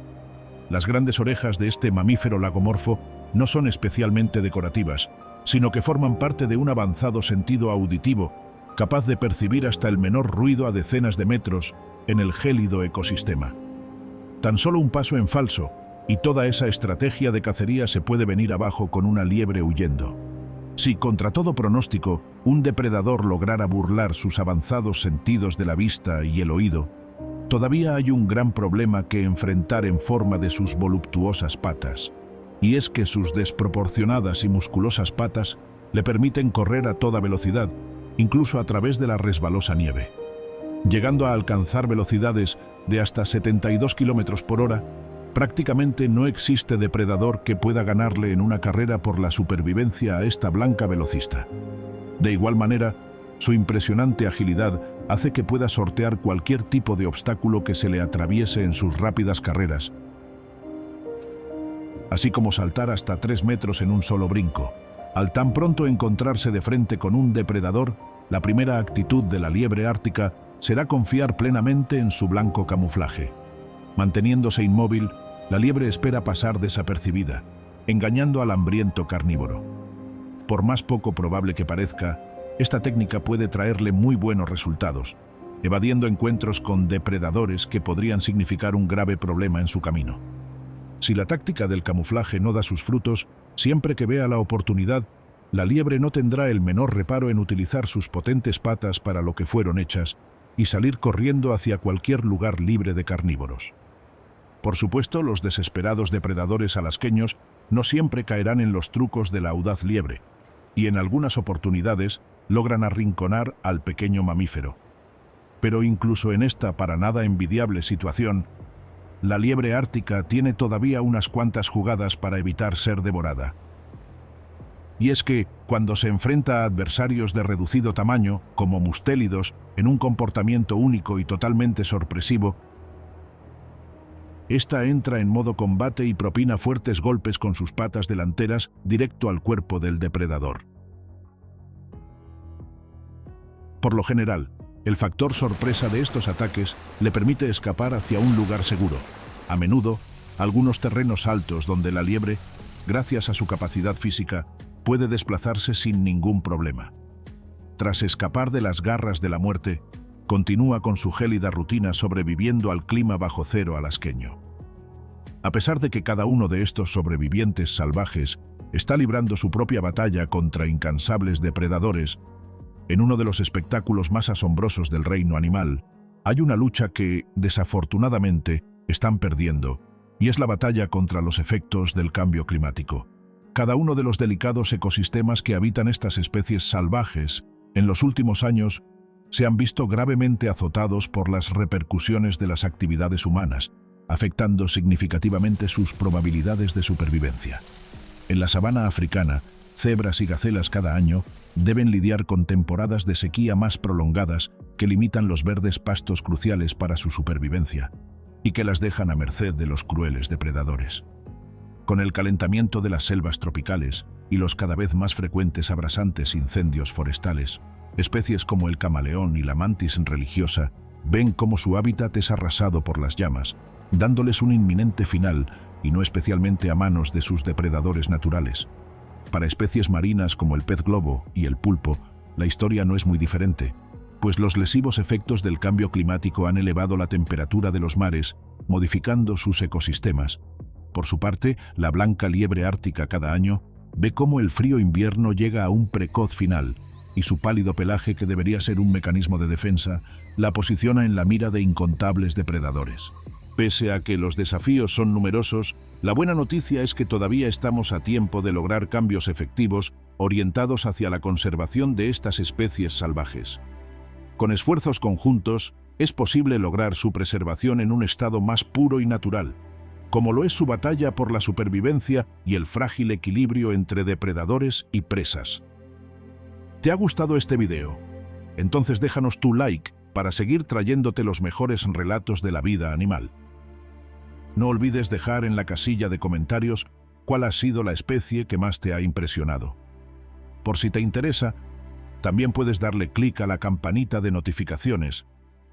Las grandes orejas de este mamífero lagomorfo no son especialmente decorativas, sino que forman parte de un avanzado sentido auditivo, capaz de percibir hasta el menor ruido a decenas de metros en el gélido ecosistema. Tan solo un paso en falso, y toda esa estrategia de cacería se puede venir abajo con una liebre huyendo. Si, contra todo pronóstico, un depredador lograra burlar sus avanzados sentidos de la vista y el oído, todavía hay un gran problema que enfrentar en forma de sus voluptuosas patas. Y es que sus desproporcionadas y musculosas patas le permiten correr a toda velocidad, incluso a través de la resbalosa nieve. Llegando a alcanzar velocidades de hasta 72 km por hora, prácticamente no existe depredador que pueda ganarle en una carrera por la supervivencia a esta blanca velocista. De igual manera, su impresionante agilidad hace que pueda sortear cualquier tipo de obstáculo que se le atraviese en sus rápidas carreras, así como saltar hasta 3 metros en un solo brinco. Al tan pronto encontrarse de frente con un depredador, la primera actitud de la liebre ártica será confiar plenamente en su blanco camuflaje. Manteniéndose inmóvil, la liebre espera pasar desapercibida, engañando al hambriento carnívoro. Por más poco probable que parezca, esta técnica puede traerle muy buenos resultados, evadiendo encuentros con depredadores que podrían significar un grave problema en su camino. Si la táctica del camuflaje no da sus frutos, siempre que vea la oportunidad, la liebre no tendrá el menor reparo en utilizar sus potentes patas para lo que fueron hechas y salir corriendo hacia cualquier lugar libre de carnívoros. Por supuesto, los desesperados depredadores alasqueños no siempre caerán en los trucos de la audaz liebre, y en algunas oportunidades logran arrinconar al pequeño mamífero. Pero incluso en esta para nada envidiable situación, la liebre ártica tiene todavía unas cuantas jugadas para evitar ser devorada. Y es que, cuando se enfrenta a adversarios de reducido tamaño, como mustélidos, en un comportamiento único y totalmente sorpresivo, esta entra en modo combate y propina fuertes golpes con sus patas delanteras directo al cuerpo del depredador. Por lo general, el factor sorpresa de estos ataques le permite escapar hacia un lugar seguro, a menudo algunos terrenos altos donde la liebre, gracias a su capacidad física, puede desplazarse sin ningún problema. Tras escapar de las garras de la muerte, continúa con su gélida rutina sobreviviendo al clima bajo cero alasqueño. A pesar de que cada uno de estos sobrevivientes salvajes está librando su propia batalla contra incansables depredadores, en uno de los espectáculos más asombrosos del reino animal, hay una lucha que, desafortunadamente, están perdiendo, y es la batalla contra los efectos del cambio climático. Cada uno de los delicados ecosistemas que habitan estas especies salvajes, en los últimos años, se han visto gravemente azotados por las repercusiones de las actividades humanas, afectando significativamente sus probabilidades de supervivencia. En la sabana africana, cebras y gacelas cada año deben lidiar con temporadas de sequía más prolongadas que limitan los verdes pastos cruciales para su supervivencia y que las dejan a merced de los crueles depredadores. Con el calentamiento de las selvas tropicales y los cada vez más frecuentes abrasantes incendios forestales, especies como el camaleón y la mantis religiosa ven cómo su hábitat es arrasado por las llamas, dándoles un inminente final y no especialmente a manos de sus depredadores naturales. Para especies marinas como el pez globo y el pulpo, la historia no es muy diferente, pues los lesivos efectos del cambio climático han elevado la temperatura de los mares, modificando sus ecosistemas. Por su parte, la blanca liebre ártica cada año ve cómo el frío invierno llega a un precoz final, y su pálido pelaje, que debería ser un mecanismo de defensa, la posiciona en la mira de incontables depredadores. Pese a que los desafíos son numerosos, la buena noticia es que todavía estamos a tiempo de lograr cambios efectivos orientados hacia la conservación de estas especies salvajes. Con esfuerzos conjuntos, es posible lograr su preservación en un estado más puro y natural, como lo es su batalla por la supervivencia y el frágil equilibrio entre depredadores y presas. ¿Te ha gustado este video? Entonces déjanos tu like para seguir trayéndote los mejores relatos de la vida animal. No olvides dejar en la casilla de comentarios cuál ha sido la especie que más te ha impresionado. Por si te interesa, también puedes darle clic a la campanita de notificaciones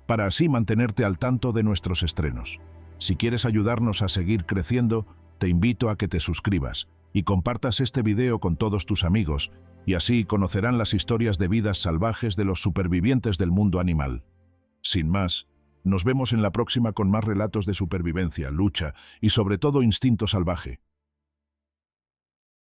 para así mantenerte al tanto de nuestros estrenos. Si quieres ayudarnos a seguir creciendo, te invito a que te suscribas y compartas este video con todos tus amigos, y así conocerán las historias de vidas salvajes de los supervivientes del mundo animal. Sin más, nos vemos en la próxima con más relatos de supervivencia, lucha y sobre todo instinto salvaje.